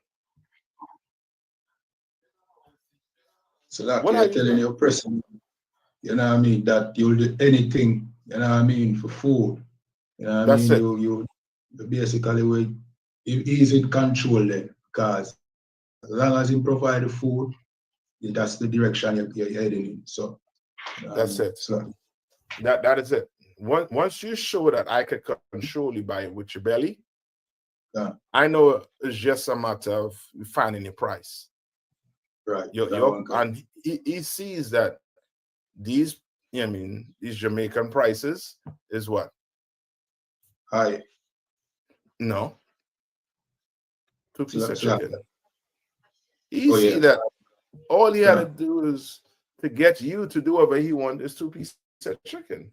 So that you're telling your oppressor, you know what I mean, that you'll do anything, you know what I mean, for food. You know what I mean? You basically he's in control then, because as long as he provide the food, that's the direction you're heading in. So that's it. So that is it. Once you show that I can control you with your belly, I know it's just a matter of finding a price. Right. And he sees that these, you know what I mean, these Jamaican prices is what? High. No. 2 pieces of chicken. He see that all he had to do is to get you to do whatever he wants is 2 pieces of chicken.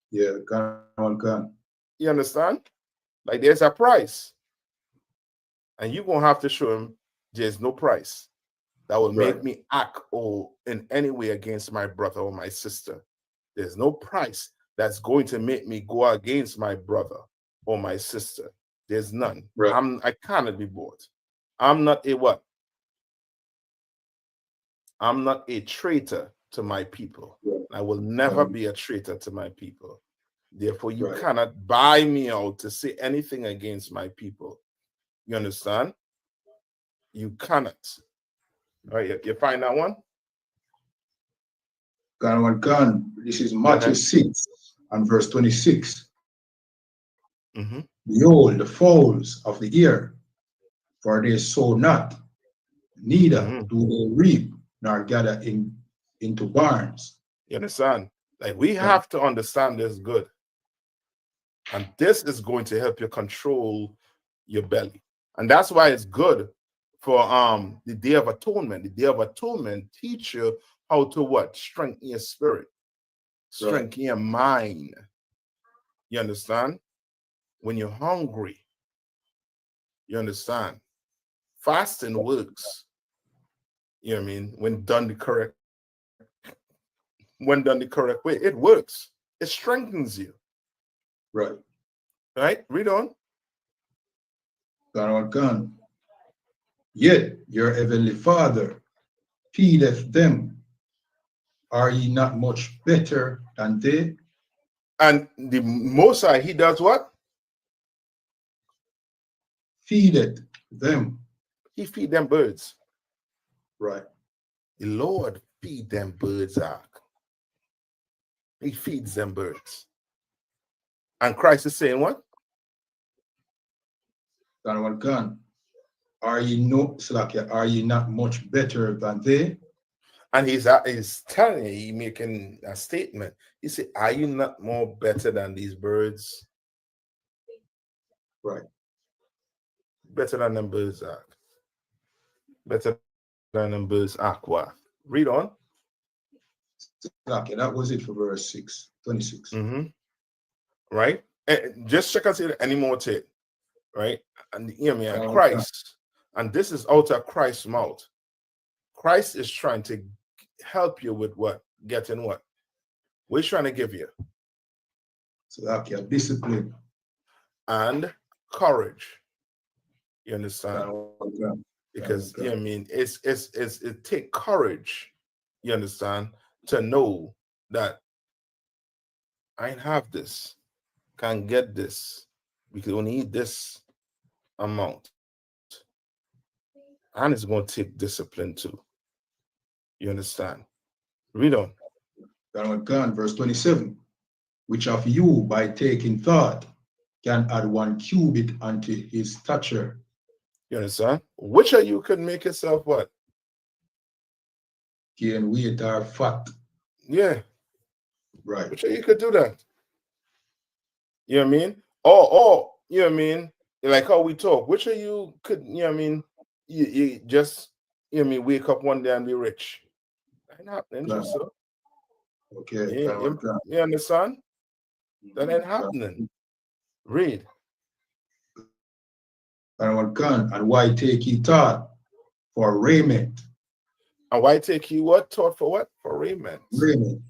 Yeah, can. You understand? Like there's a price. And you're gonna have to show him there's no price that will make me act or in any way against my brother or my sister. There's no price that's going to make me go against my brother or my sister. There's none. I cannot be bought. I'm not a what? I'm not a traitor to my people. I will never be a traitor to my people. Therefore, you cannot buy me out to say anything against my people. You understand? You cannot. All right, you find that one? Gun. This is Matthew 6 and verse 26. Behold, the fowls of the air, for they sow not, neither do they reap, nor gather into barns. You understand? Like we have to understand this good. And this is going to help you control your belly. And that's why it's good for the Day of Atonement. The Day of Atonement teach you how to what? Strengthen your spirit, strengthen your mind. You understand? When you're hungry, you understand? Fasting works. You know what I mean? When done the correct way, it works. It strengthens you. Right? Read on. Gun. Yet your heavenly Father feedeth them. Are ye not much better than they? And the Most High, he does what? Feedeth them. He feed them birds. Right. The Lord feed them birds, Ark. He feeds them birds. And Christ is saying what? Gun. Are ye not much better than they? And he's telling you, he's making a statement. He said, are you not more better than these birds? Right. Better than them birds, Ark. Better than them birds, Aqua. Read on. Okay, that was it for verse 26. Mm-hmm. Right? Just check and see any more tape. Right? And hear me, and Christ, and this is out of Christ's mouth. Christ is trying to help you with what? Getting what? What he's trying to give you? So okay, discipline and courage. You understand? Because you know what I mean, it take courage, you understand, to know that I ain't have this, can't get this, we can only eat this amount. And it's going to take discipline too. You understand? Read on. Verse 27. Which of you, by taking thought, can add 1 cubit unto his stature? You understand? Which of you could make yourself what? Gain weight or fat. Yeah. Right. Which of you could do that? You know what I mean? Or you know what I mean? Like how we talk. Which of you could, you know what I mean? You just, you know what I mean, wake up one day and be rich. Ain't happening, just so. Okay. You understand? That ain't happening. Read. And why take ye thought for raiment? And why take you what? Thought for what? For raiment. Raiment.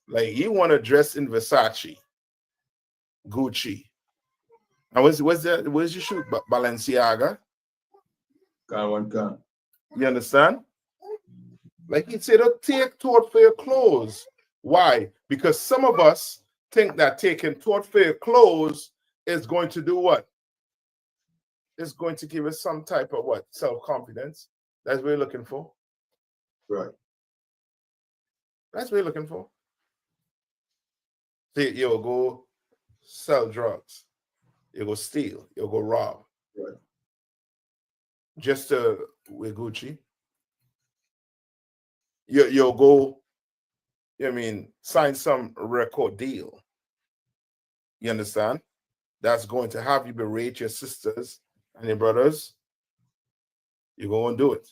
Like you want to dress in Versace, Gucci. And where's your shoe? Balenciaga. You understand? Like he said, don't take thought for your clothes. Why? Because some of us think that taking thought for your clothes is going to do what? It's going to give us some type of what? Self-confidence. That's what we're looking for. Right. That's what we're looking for. See, you'll go sell drugs. You'll go steal. You'll go rob. Right. Just with Gucci. You'll go, I mean, sign some record deal. You understand? That's going to have you berate your sisters and your brothers. You're going to do it.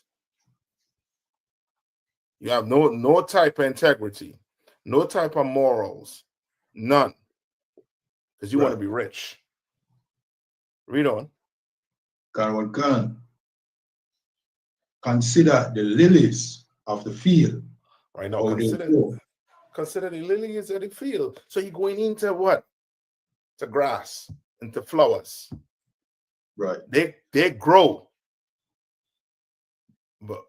You have no type of integrity, no type of morals, none. Because you want to be rich. Read on. Consider the lilies of the field. Right now, consider the lilies of the field. So you're going into what? To grass, into flowers. Right. They grow. But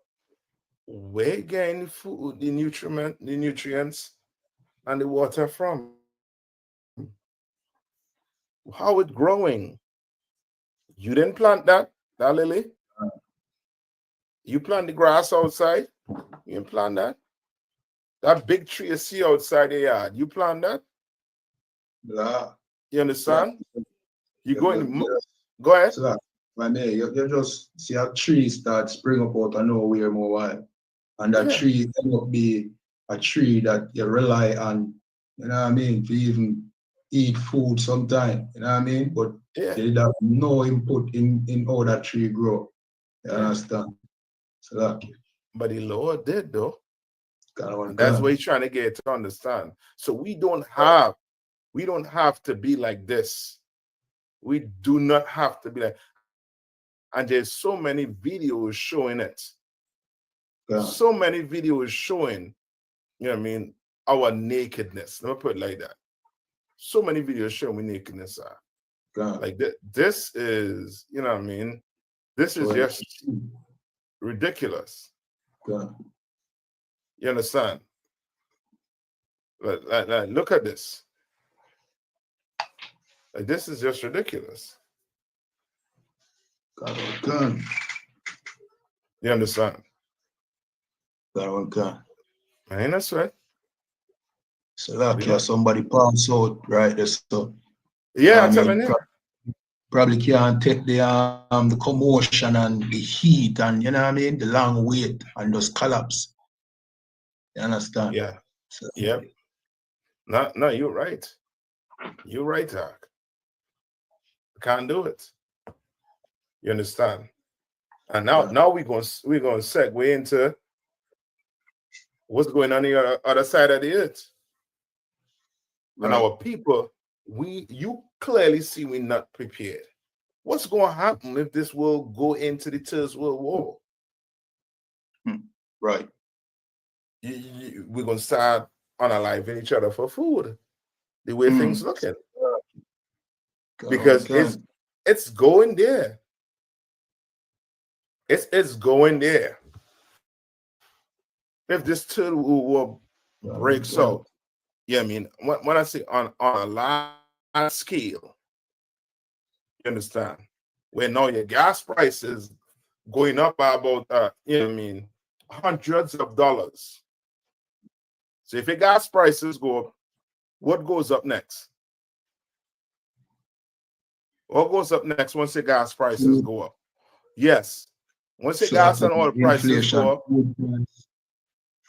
where getting the food, the nutrients, and the water from? How it growing? You didn't plant that lily. You plant the grass outside. You didn't plant that. That big tree you see outside the yard. You plant that. Yeah. You understand? You going? Go ahead. So you just see a tree start spring up out of nowhere more while, and that tree end up be a tree that you rely on. You know what I mean? To even eat food sometime. You know what I mean? But they have no input in how that tree grow. You understand? So but the Lord did though. That's what he's trying to get to understand. So we don't have to be like this. We do not have to be like, and there's so many videos showing it. So many videos showing, you know what I mean, our nakedness. Let me put it like that. So many videos showing we nakedness are. Like this is, you know what I mean? This is just ridiculous. You understand? Like, look at this. Like, this is just ridiculous. You understand? God. Ain't that's right. So somebody pounds out right there. So I'm telling you. Probably can't take the commotion and the heat and you know what I mean, the long wait and just collapse. You understand? Yeah. Yep. No, you're right. You're right, Doc. Can't do it. You understand? And now we're going to segue into what's going on the other side of the earth. Right. And our people, you clearly see we're not prepared. What's going to happen if this will go into the Third World War? Right. We're going to start unaliving each other for food, the way things looking. Because it's going there. It's going there. If this Third World War breaks out, yeah, I mean, when I say on a large scale, you understand, where now your gas prices going up by about you know what I mean, hundreds of dollars. So if your gas prices go up, what goes up next? What goes up next once your gas prices go up? Yes. Once your gas and oil prices go up.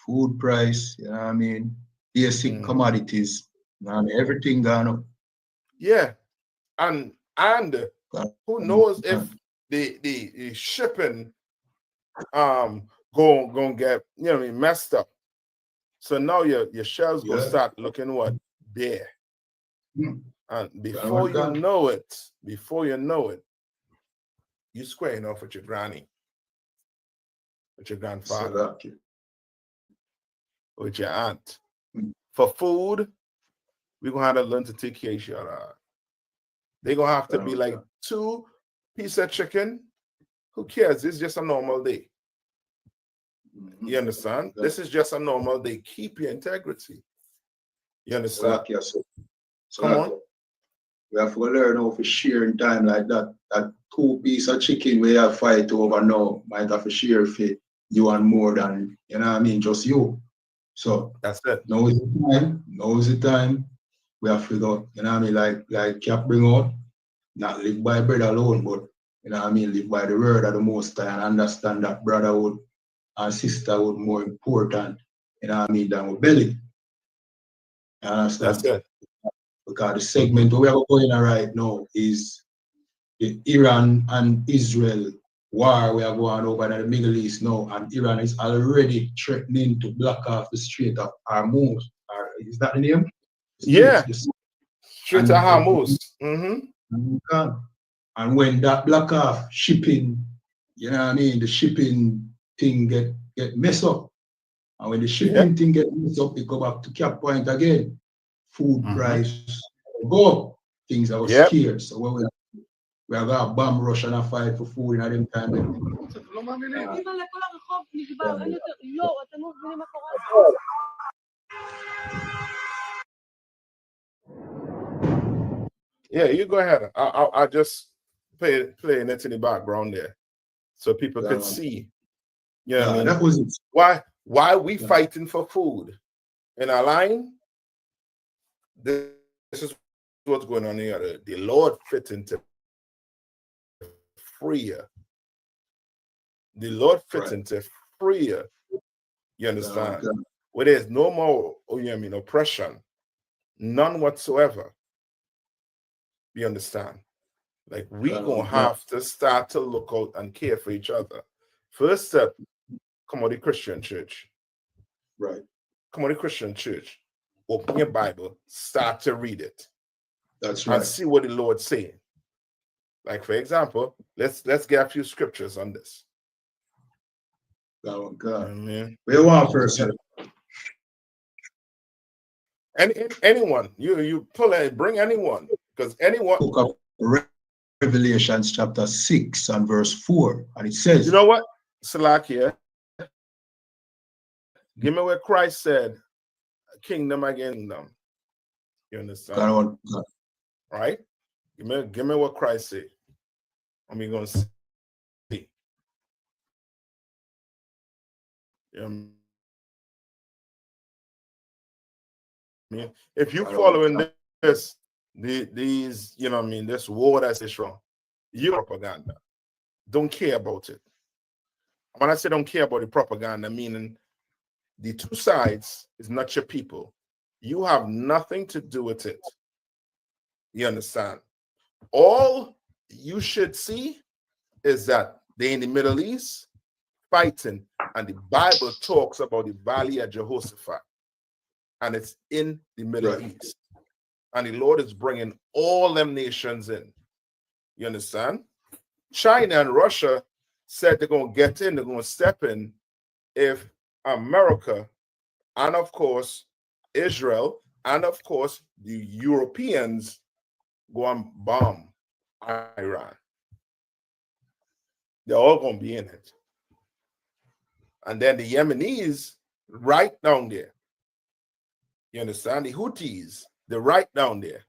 Food price, you know what I mean? Basic commodities, you know what I mean? Everything gone up. Yeah. And who knows if the shipping gonna get, you know what I mean, messed up. So now your shelves gonna start looking what? Bare. And before you know it, you squaring off with your granny, with your grandfather, with your aunt. For food, we're gonna have to learn to take care of each other. They're gonna have to be like 2 pieces of chicken. Who cares? It's just a normal day. You understand? This is just a normal day. Keep your integrity. You understand? So Come on. We have to learn how to share in time like that. That 2 pieces of chicken we have fight over now might have to share for you and more than, you know what I mean, just you. So that's it. Now is the time. Now is the time. We have to go, you know what I mean, like Cap bring out, not live by bread alone, but you know what I mean, live by the word of the Most High and understand that brotherhood and sisterhood more important, you know what I mean, than our belly. You understand? That's it. Because the segment we are going right now is the Iran and Israel war we are going over in the Middle East now, and Iran is already threatening to block off the Strait of Hormuz. Is that the name? Yeah. Strait of Hormuz. And when that block off shipping, you know what I mean, the shipping thing get messed up. And when the shipping thing get messed up, it go back to cap point again. Food price go up. Things are scarce. So when we are got a bomb rush and a fight for food in them time. Yeah, you go ahead. I just playing it in the background there, so people could see. You know what I mean? That was it. Why we fighting for food in our line? This is what's going on here. The Lord fitting to free you. The Lord fitting to free you. You understand? Where there's no more, you know what I mean, oppression, none whatsoever. You understand? Like we gonna have to start to look out and care for each other. First step, come on, the Christian church. Right. Come on, the Christian church. Open your Bible, start to read it. That's right. And see what the Lord's saying. Like, for example, let's get a few scriptures on this. Oh God. Where you want first? Anyone, you pull it, bring anyone, because anyone. Book of Revelations chapter 6 and verse 4, and it says, you know what, Salakia, give me where Christ said, "Kingdom against them." You understand? Right? Give me what Christ said. I'm gonna see. If you following this, these, you know what I mean, this war that's wrong, you propaganda. Don't care about it. When I say don't care about the propaganda, meaning the two sides is not your people. You have nothing to do with it. You understand? All you should see is that they're in the Middle East fighting, And the Bible talks about the valley of Jehoshaphat. And it's in the Middle East. And the Lord is bringing all them nations in. You understand? China and Russia said they're going to get in, they're going to step in if America and, of course, Israel and, of course, the Europeans go and bomb Iran. They're all going to be in it. And then the Yemenis right down there. You understand? The Houthis, they're right down there.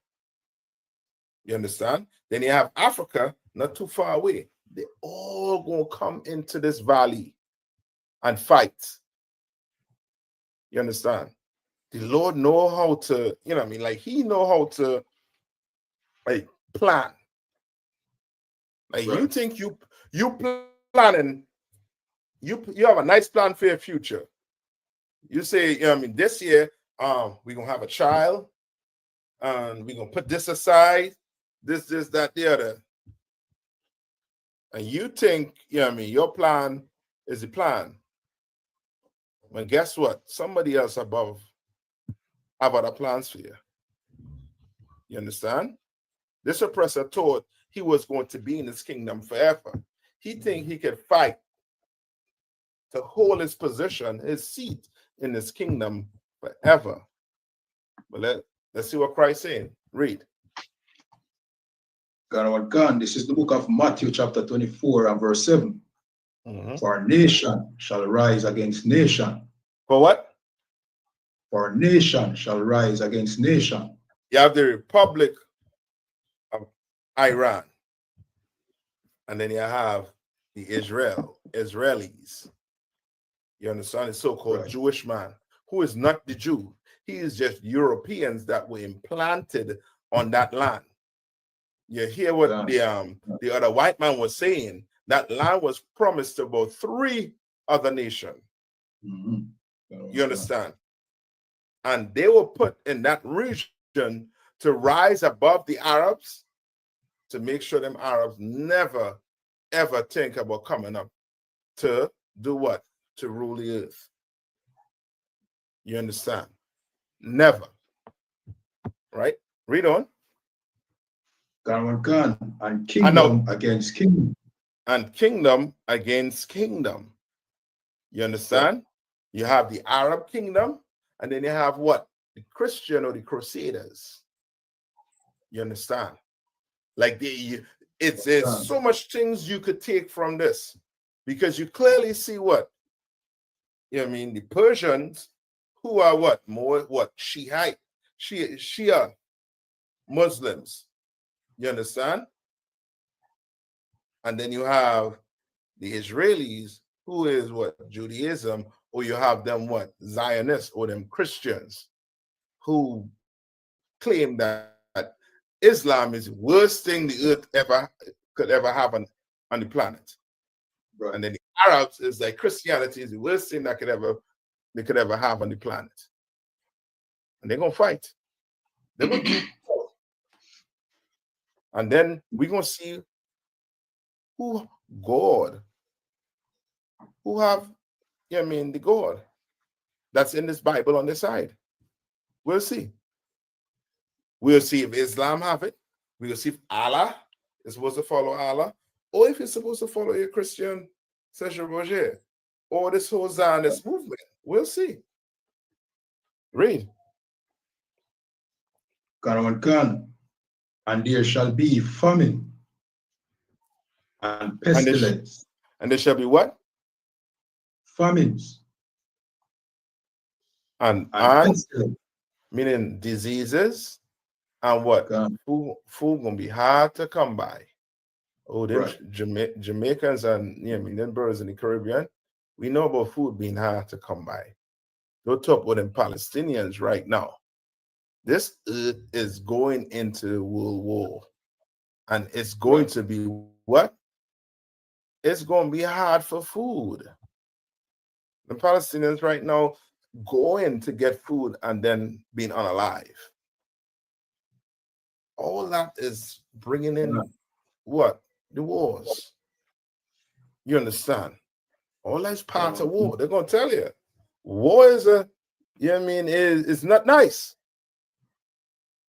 You understand? Then you have Africa, not too far away. They all going to come into this valley and fight. You understand? The Lord know how to, you know what I mean? Like, he know how to, like, plan. Like, you think you planning, you have a nice plan for your future. You say, you know what I mean, this year, we're going to have a child, and we're going to put this aside, this, that, the other. And you think, you know what I mean, your plan is the plan. Well, guess what? Somebody else above have other plans for you. You understand? This oppressor thought he was going to be in his kingdom forever. He think he could fight to hold his position, his seat in his kingdom forever. But let's see what Christ is saying. Read. God, this is the book of Matthew chapter 24 and verse 7. For nation shall rise against nation. For what? For nation shall rise against nation. You have the Republic of Iran. And then you have the Israelis. You understand? The so-called Jewish man, who is not the Jew. He is just Europeans that were implanted on that land. You hear what the other white man was saying? That land was promised to about 3 other nations. You understand? And they were put in that region to rise above the Arabs, to make sure them Arabs never, ever think about coming up to do what? To rule the earth. You understand? Never. Right? Read on. And kingdom against kingdom. And kingdom against kingdom. You understand? You have the Arab kingdom, and then you have what? The Christian or the Crusaders. You understand? Like it's so much things you could take from this, because you clearly see what? You know what I mean? The Persians, who are what? More what? Shia Muslims. You understand? And then you have the Israelis, who is what? Judaism, or you have them what? Zionists, or them Christians, who claim that Islam is the worst thing the earth could ever have on the planet. And then the Arabs is like Christianity is the worst thing that they could ever have on the planet. And they're gonna fight. They're gonna keep fighting. And then we're gonna see who God, who have, you know what I mean, the God that's in this Bible on this side. We'll see. We'll see if Islam have it. We'll see if Allah is supposed to follow Allah, or if he's supposed to follow your Christian Serge Roger, or this whole Zionist movement. We'll see. Read. And there shall be famine and pestilence. And there shall be what? Famines. And meaning diseases, and what? Food gonna be hard to come by. Oh, them Jamaicans and them birds in the Caribbean, we know about food being hard to come by. Don't talk about them Palestinians right now. This earth is going into World War, and it's going to be what? It's going to be hard for food. The Palestinians right now going to get food and then being unalive. All that is bringing in what? The wars. You understand? All that's part of war. They're gonna tell you, war is is not nice.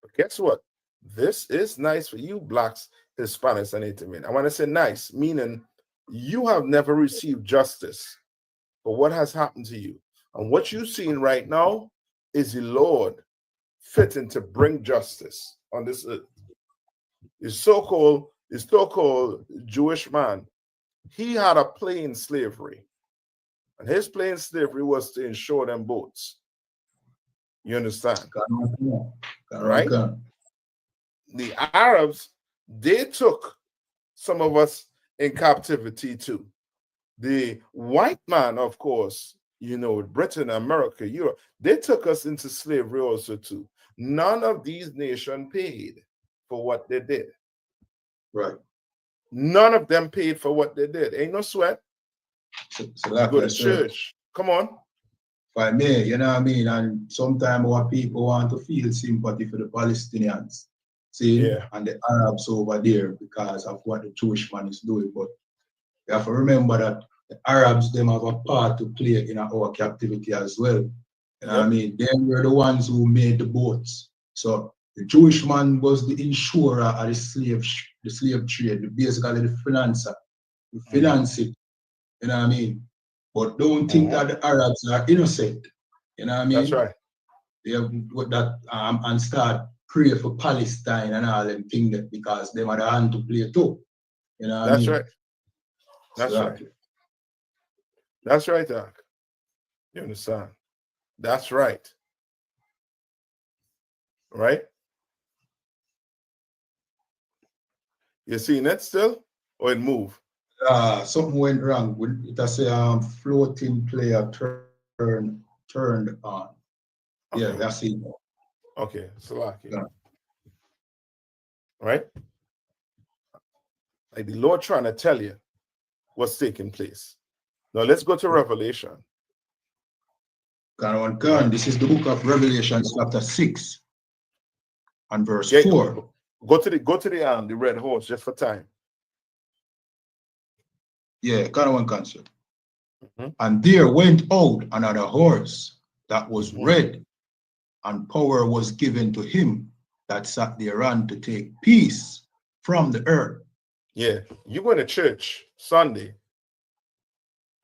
But guess what? This is nice for you, blacks, Hispanics, and Native Americans. I want to say nice, meaning you have never received justice for what has happened to you. And what you're seeing right now is the Lord fitting to bring justice on this earth. The so-called Jewish man, he had a plain slavery. And his plain slavery was to insure them boats. You understand? Right? The Arabs, they took some of us in captivity too. The white man, of course, Britain, America, Europe, they took us into slavery also too. None of these nations paid for what they did. Right. None of them paid for what they did. Ain't no sweat. So go to church. Come on. If I may, you know what I mean? And sometimes our people want to feel sympathy for the Palestinians. See? Yeah. And the Arabs over there because of what the Jewish man is doing. But you have to remember that the Arabs, them have a part to play in our captivity as well. You know what I mean? They were the ones who made the boats. So the Jewish man was the insurer of the slave trade, basically the financer. We finance it. You know what I mean? But don't think that the Arabs are innocent. You know what I mean? That's right. They have put that and start pray for Palestine and all them things that because they had a hand to play too. You know what I mean? Right. That's right. That's right, Doc. You understand? That's right. Right? You seeing it still? Or it moved? Something went wrong. It a floating player turned on. Okay. Yeah, that's it. Okay, Salaki. Right? Like the Lord trying to tell you what's taking place. Now let's go to Revelation. This is the book of Revelation, chapter 6 and verse 4. Go to the red horse just for time. Yeah, And there went out another horse that was red, and power was given to him that sat thereon to take peace from the earth. Yeah, you go to church Sunday,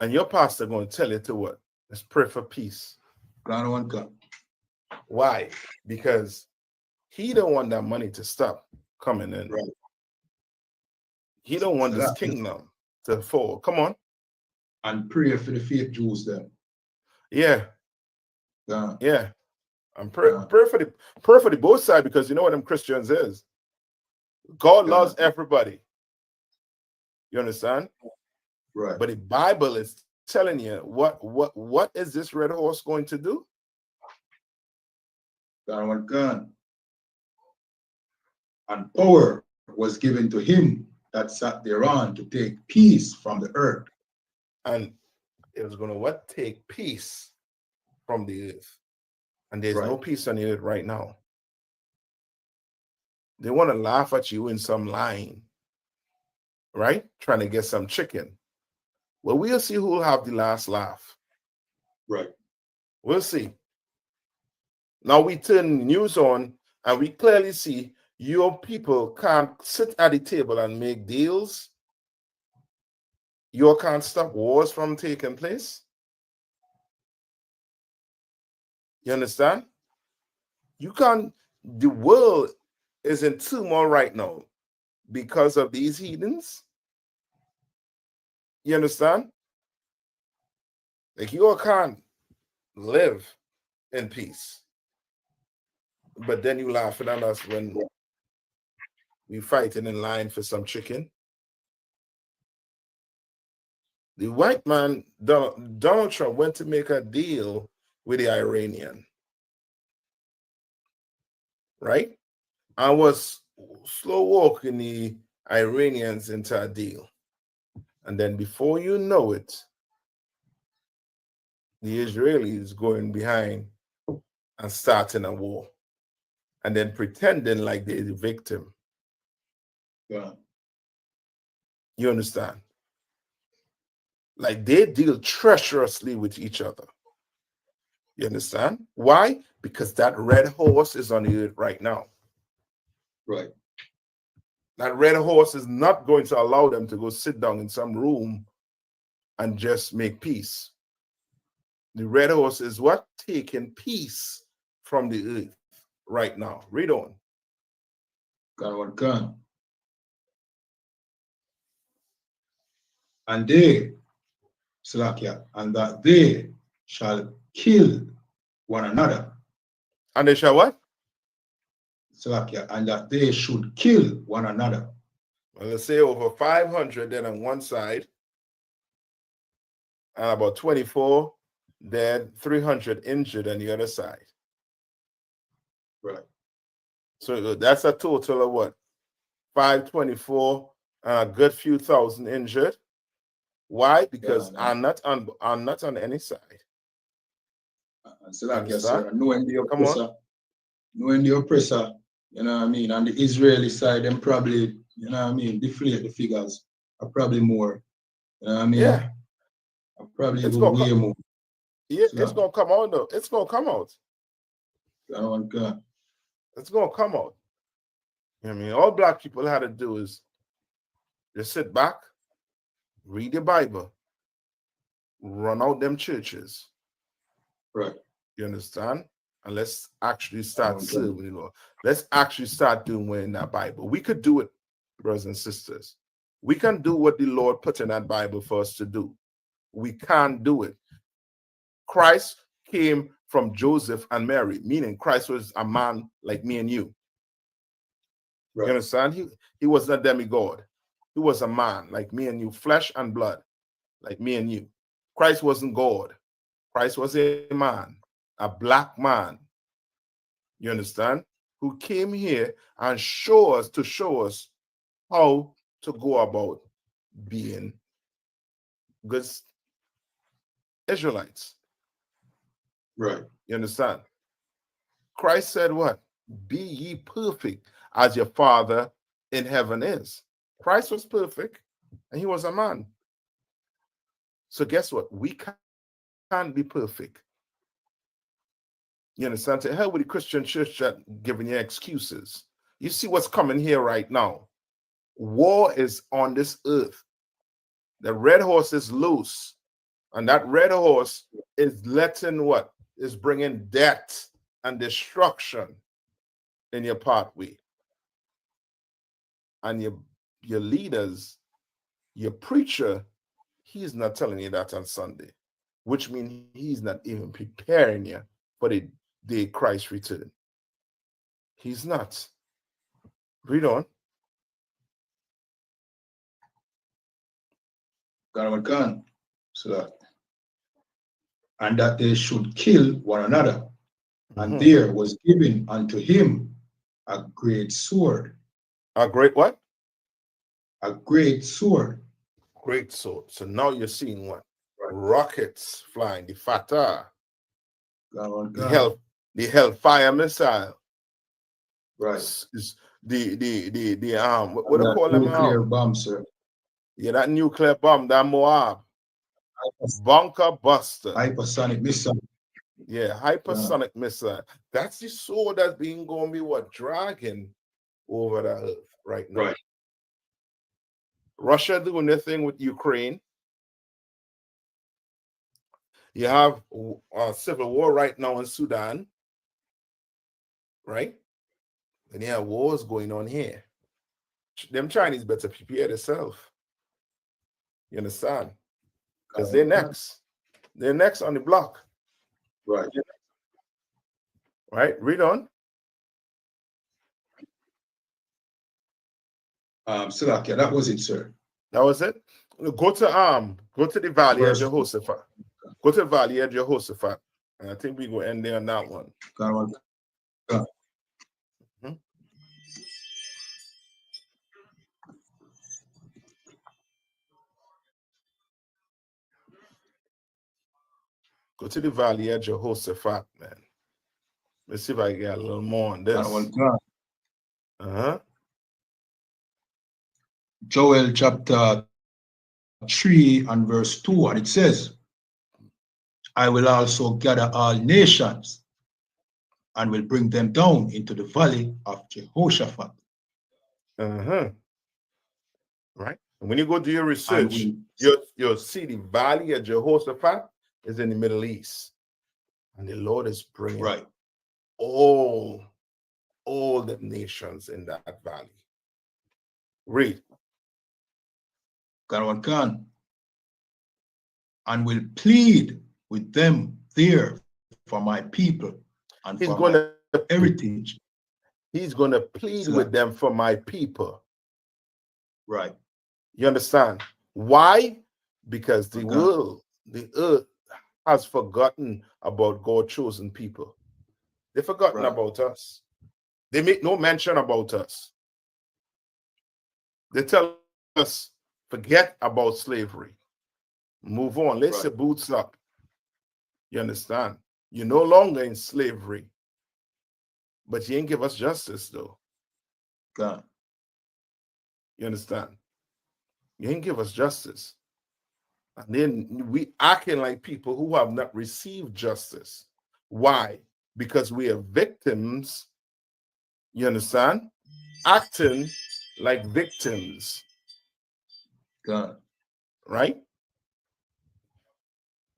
and your pastor going to tell you to what? Let's pray for peace. Why? Because he don't want that money to stop coming in. Right. He don't want this kingdom to fall. Come on. And pray for the fake Jews then. Yeah. Yeah. And pray for the both sides, because you know what them Christians is. God loves everybody. You understand? Right. But the Bible is telling you what is this red horse going to do? And power was given to him that sat thereon to take peace from the earth. And it was going to take peace from the earth. And there's no peace on the earth right now. They want to laugh at you in some line, right? Trying to get some chicken. Well, we'll see who will have the last laugh. Right. We'll see. Now we turn the news on and we clearly see your people can't sit at the table and make deals. You can't stop wars from taking place. You understand? You can't. The world is in turmoil right now because of these heathens. You understand? Like you all can't live in peace. But then you laughing at us when we fighting in line for some chicken. The white man, Donald Trump, went to make a deal with the Iranian. Right? I was slow walking the Iranians into a deal. And then before you know it, the Israelis going behind and starting a war. And then pretending like they're the victim. Yeah. You understand? Like they deal treacherously with each other. You understand? Why? Because that red horse is on the earth right now. Right. That red horse is not going to allow them to go sit down in some room and just make peace. The red horse is what? Taking peace from the earth right now. Read on. Gun. And they, Salakia, and that they shall kill one another. And they shall what? Salakia, and that they should kill one another. Well, let's say over 500 then on one side, and about 24 dead, 300 injured on the other side. Right. So that's a total of what? 524 and a good few thousand injured. Why? Because I'm not on any side. Salakia, sir, knowing the oppressor, you know what I mean, and the Israeli side, them probably, you know what I mean, deflate the figures are probably more. You know what I mean? Yeah. Probably It's go way more. Yeah, it's gonna come out though. It's gonna come out. It's gonna come out. You know what I mean? All black people had to do is just sit back, read the Bible, run out them churches. Right. You understand? And let's actually start serving the Lord. Let's actually start doing what in that Bible. We could do it, brothers and sisters. We can do what the Lord put in that Bible for us to do. We can't do it. Christ came from Joseph and Mary, meaning Christ was a man like me and you. Right. You understand? He was a demigod. He was a man like me and you, flesh and blood, like me and you. Christ wasn't God. Christ was a man, a black man. You understand? Who came here and show us how to go about being good Israelites. Right. You understand? Christ said what? Be ye perfect as your Father in heaven is. Christ was perfect and he was a man. So guess what? We can't be perfect. You understand? To hell with the Christian church that giving you excuses. You see what's coming here right now. War is on this earth. The red horse is loose. And that red horse is letting what? Is bringing death and destruction in your pathway. And your leaders, your preacher, he's not telling you that on Sunday, which means he's not even preparing you for the day Christ return. He's not. Read on. So and that they should kill one another. And there was given unto him a great sword. A great what? A great sword. Great sword. So now you're seeing what? Right. Rockets flying, the Fatah. The Hellfire missile. Right. What do you call them? Nuclear bomb, sir. Yeah, that nuclear bomb, that Moab. Bunker buster. Hypersonic missile. Yeah, hypersonic missile. That's the sword that's being going to be what? Dragging over the earth right now. Right. Russia doing their thing with Ukraine. You have a civil war right now in Sudan. Right? And you have wars going on here. Them Chinese better prepare themselves. You understand? Because they're next. They're next on the block. Right. Right? Read on. Salakia, that was it, sir. That was it. Go to the Valley of Jehoshaphat. Go to the Valley of Jehoshaphat. And I think we go end there on that one. Go to the Valley of Jehoshaphat, man. Let's see if I get a little more on this. Joel chapter 3 and verse 2, and it says, I will also gather all nations and will bring them down into the valley of Jehoshaphat. Right. And when you go do your And research, you'll see the valley of Jehoshaphat is in the Middle East. And the Lord is bringing all the nations in that valley. Read. God and will plead with them there for my people and He's for going my to heritage. He's going to plead with them for my people. Right. You understand? Why? Because the world, the earth has forgotten about God's chosen people. They've forgotten about us. They make no mention about us. They tell us, forget about slavery. Move on. Lace your boots up. You understand? You're no longer in slavery. But you ain't give us justice, though. God. You understand? You ain't give us justice. And then we acting like people who have not received justice. Why? Because we are victims. You understand? Acting like victims. God. Right?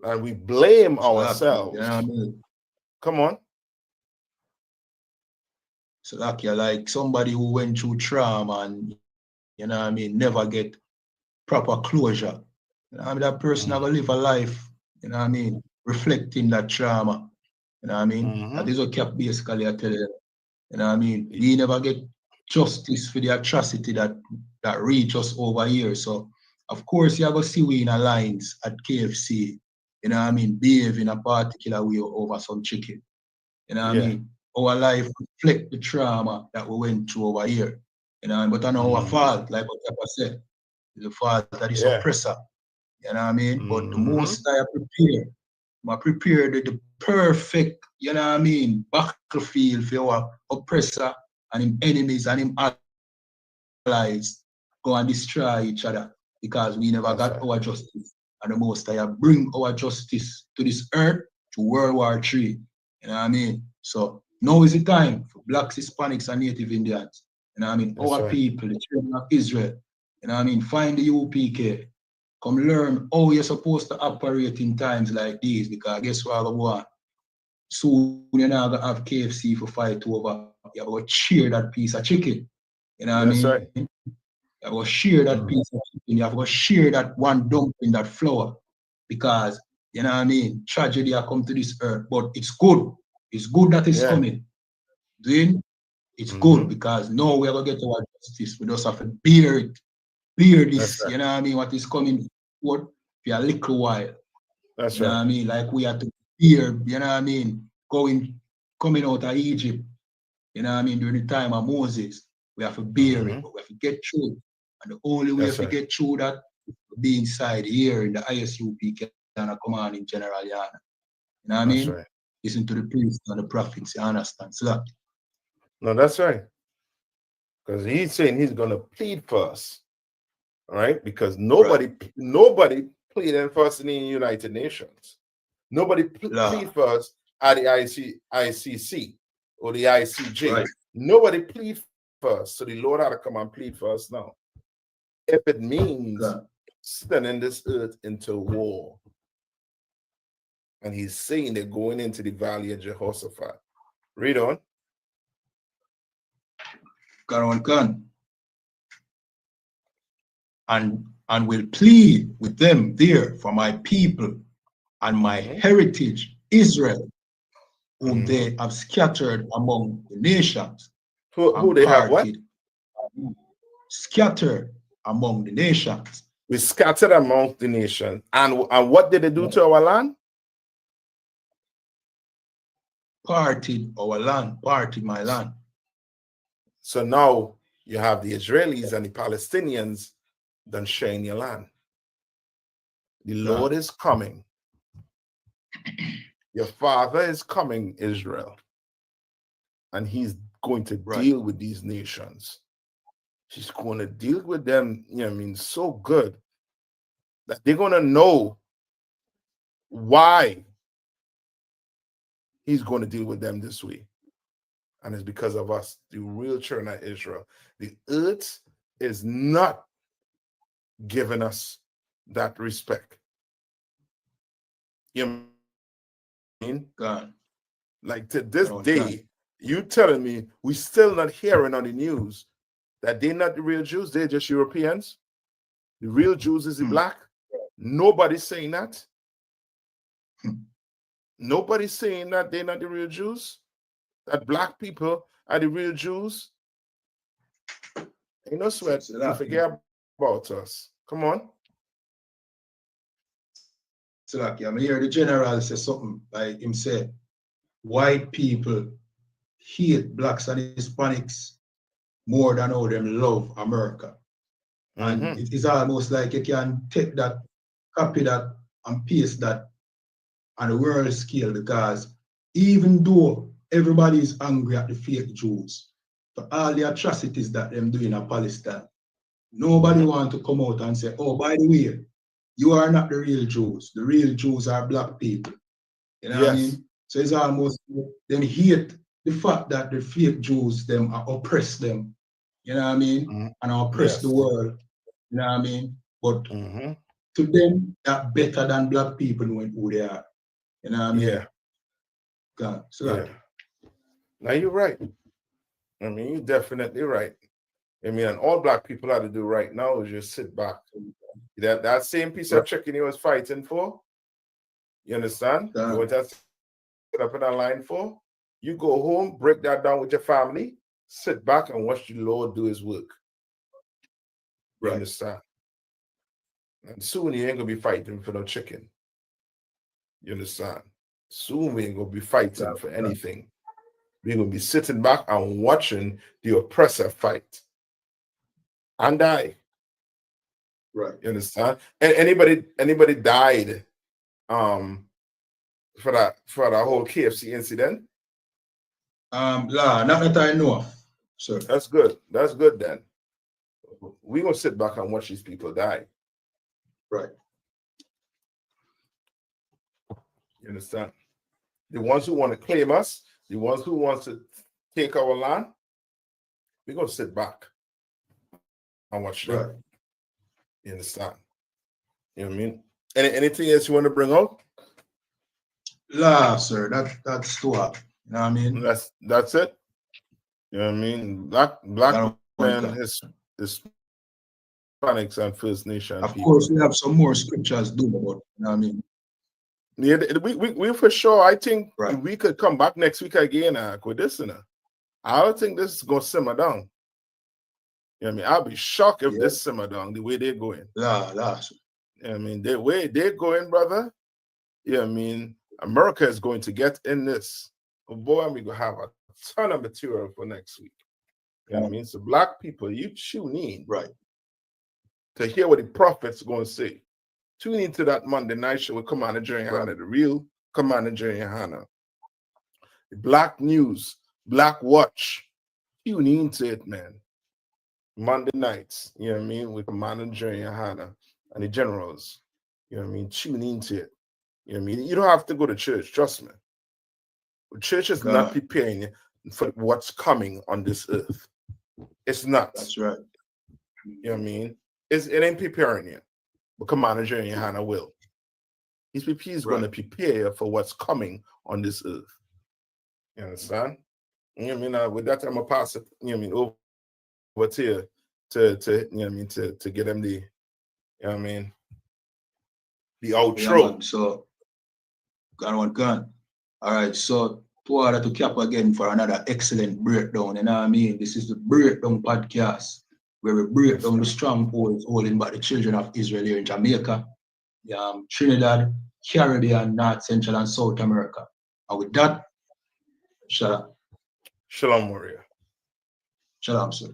And we blame ourselves. You know what I mean? Come on. So like somebody who went through trauma and, you know what I mean, never get proper closure. You know what I mean? That person never live a life, you know what I mean, reflecting that trauma. You know what I mean? That is what Cap basically I tell you. You know what I mean? We never get justice for the atrocity that reach us over here. So of course you have to see we in a lines at KFC, you know what I mean, behave in a particular way over some chicken. You know what I mean? Our life reflect the trauma that we went through over here. You know, but I know our fault, like what Papa said, is the fault that is oppressor. You know what I mean? But the most I prepare the perfect, you know what I mean, battlefield for our oppressor and him enemies and him allies go and destroy each other because we never got our justice. And the most I bring our justice to this earth to World War III. You know what I mean? So now is the time for blacks, Hispanics, and Native Indians. You know what I mean? Our people, the children of Israel. You know what I mean? Find the UPK. Come learn how you're supposed to operate in times like these, because guess what I want? Soon you're not gonna have KFC for fight over. You're gonna cheer that piece of chicken. You know what I mean? You have to share that piece of chicken. You have to share that one dumpling, that flour. Because, you know what I mean, tragedy has come to this earth. But it's good. It's good that it's coming. Then it's good because now we're going to get our justice. We just have to bear it. Bear this, you know what I mean, what is coming forth for a little while. You know what I mean? Like we have to bear, you know what I mean, coming out of Egypt, you know what I mean, during the time of Moses. We have to bear it, but we have to get through it. And the only way to get through that is to be inside here in the ISUP and a command in General Yana. You know what I mean? Listen to the priests and the prophets, you understand? So that. No, that's right. Because he's saying he's going to plead for us. All right? Because nobody pleaded for us in the United Nations. Nobody plead for us at the ICC or the ICJ. Nobody plead for us. So the Lord had to come and plead for us now. If it means sending this earth into war. And he's saying they're going into the valley of Jehoshaphat. Read on. And will plead with them there for my people and my heritage, Israel, whom they have scattered among the nations. Who they have what? Scattered among the nations. We scattered among the nations. And what did they do to our land? Parted our land, parted my land. So now you have the Israelis and the Palestinians done sharing your land. The Lord is coming. Your father is coming, Israel. And he's going to deal with these nations. He's going to deal with them, you know what I mean, so good. that they're going to know why he's going to deal with them this way. And it's because of us, the real children of Israel. The earth is not giving us that respect. You know what I mean? God. Like to this day, you telling me we still not hearing on the news that they're not the real Jews, they're just Europeans. The real Jews is the black. Nobody's saying that. Nobody's saying that they're not the real Jews. That black people are the real Jews. Ain't no sweat to forget about us. Come on. So like, I hear the general say something like him said, white people hate blacks and Hispanics more than how them love America. And it is almost like you can take that, copy that, and paste that on a world scale, because even though everybody is angry at the fake Jews for all the atrocities that them doing in Palestine, nobody want to come out and say, oh, by the way, you are not the real Jews. The real Jews are black people. You know what I mean? So it's almost, them hate the fact that the fake Jews, them oppress them. You know what I mean? And oppress the world. You know what I mean? But to them, that better than black people knowing who they are. You know what I mean? Yeah. God, so Now you're right. I mean, you're definitely right. I mean, and all black people have to do right now is just sit back. That same piece of chicken he was fighting for, you understand? What that's set up in a line for? You go home, break that down with your family, sit back and watch the Lord do his work. You understand? And soon you ain't gonna be fighting for no chicken. You understand? Soon we ain't gonna be fighting for anything. We're gonna be sitting back and watching the oppressor fight and die. Right. You understand? And anybody died for that whole KFC incident? Not that I know of, sir. That's good. That's good then. We're gonna sit back and watch these people die. Right. You understand? The ones who want to claim us, the ones who want to take our land, we're gonna sit back and watch them. Right. You understand? You know what I mean? Anything else you want to bring out? La, sir, that's too hot. You know what I mean? That's it. You know what I mean? Black man, Hispanics and First Nation of people. course, we have some more scriptures do about, you know what I mean? Yeah, we for sure. I think we could come back next week again with this. I don't think this is gonna simmer down. You know what I mean? I'll be shocked if this simmer down the way they're going. La. You know what I mean? The way they're going, brother. You know what I mean? America is going to get in this. Oh boy, we're gonna have a ton of material for next week. You know what I mean? So black people, you tune in to hear what the prophet's going to say. Tune into that Monday night show with Commander Jerry Hanna, the real Commander Jerry Hanna. The Black News, Black Watch. Tune into it, man. Monday nights, you know what I mean, with Commander Jerry Hanna and the generals. You know what I mean? Tune into it. You know what I mean? You don't have to go to church, trust me. The church is not preparing you for what's coming on this earth. It's not. That's right. You know what I mean? It ain't preparing you. But Commander Jerry Hanna will. He's going to prepare you for what's coming on this earth. You understand? You know what I mean? With that, I'm gonna pass it, you know what I mean, over to you to you know what I mean, to get him the, you know what I mean, the outro. Yeah, so gun. All right, so to order to cap again for another excellent breakdown, you know what I mean? This is the Breakdown Podcast, where we break down the strongholds holding by the children of Israel here in Jamaica, Trinidad, Caribbean, North, Central, and South America. And with that, shalom. Shalom, warrior. Shalom, sir.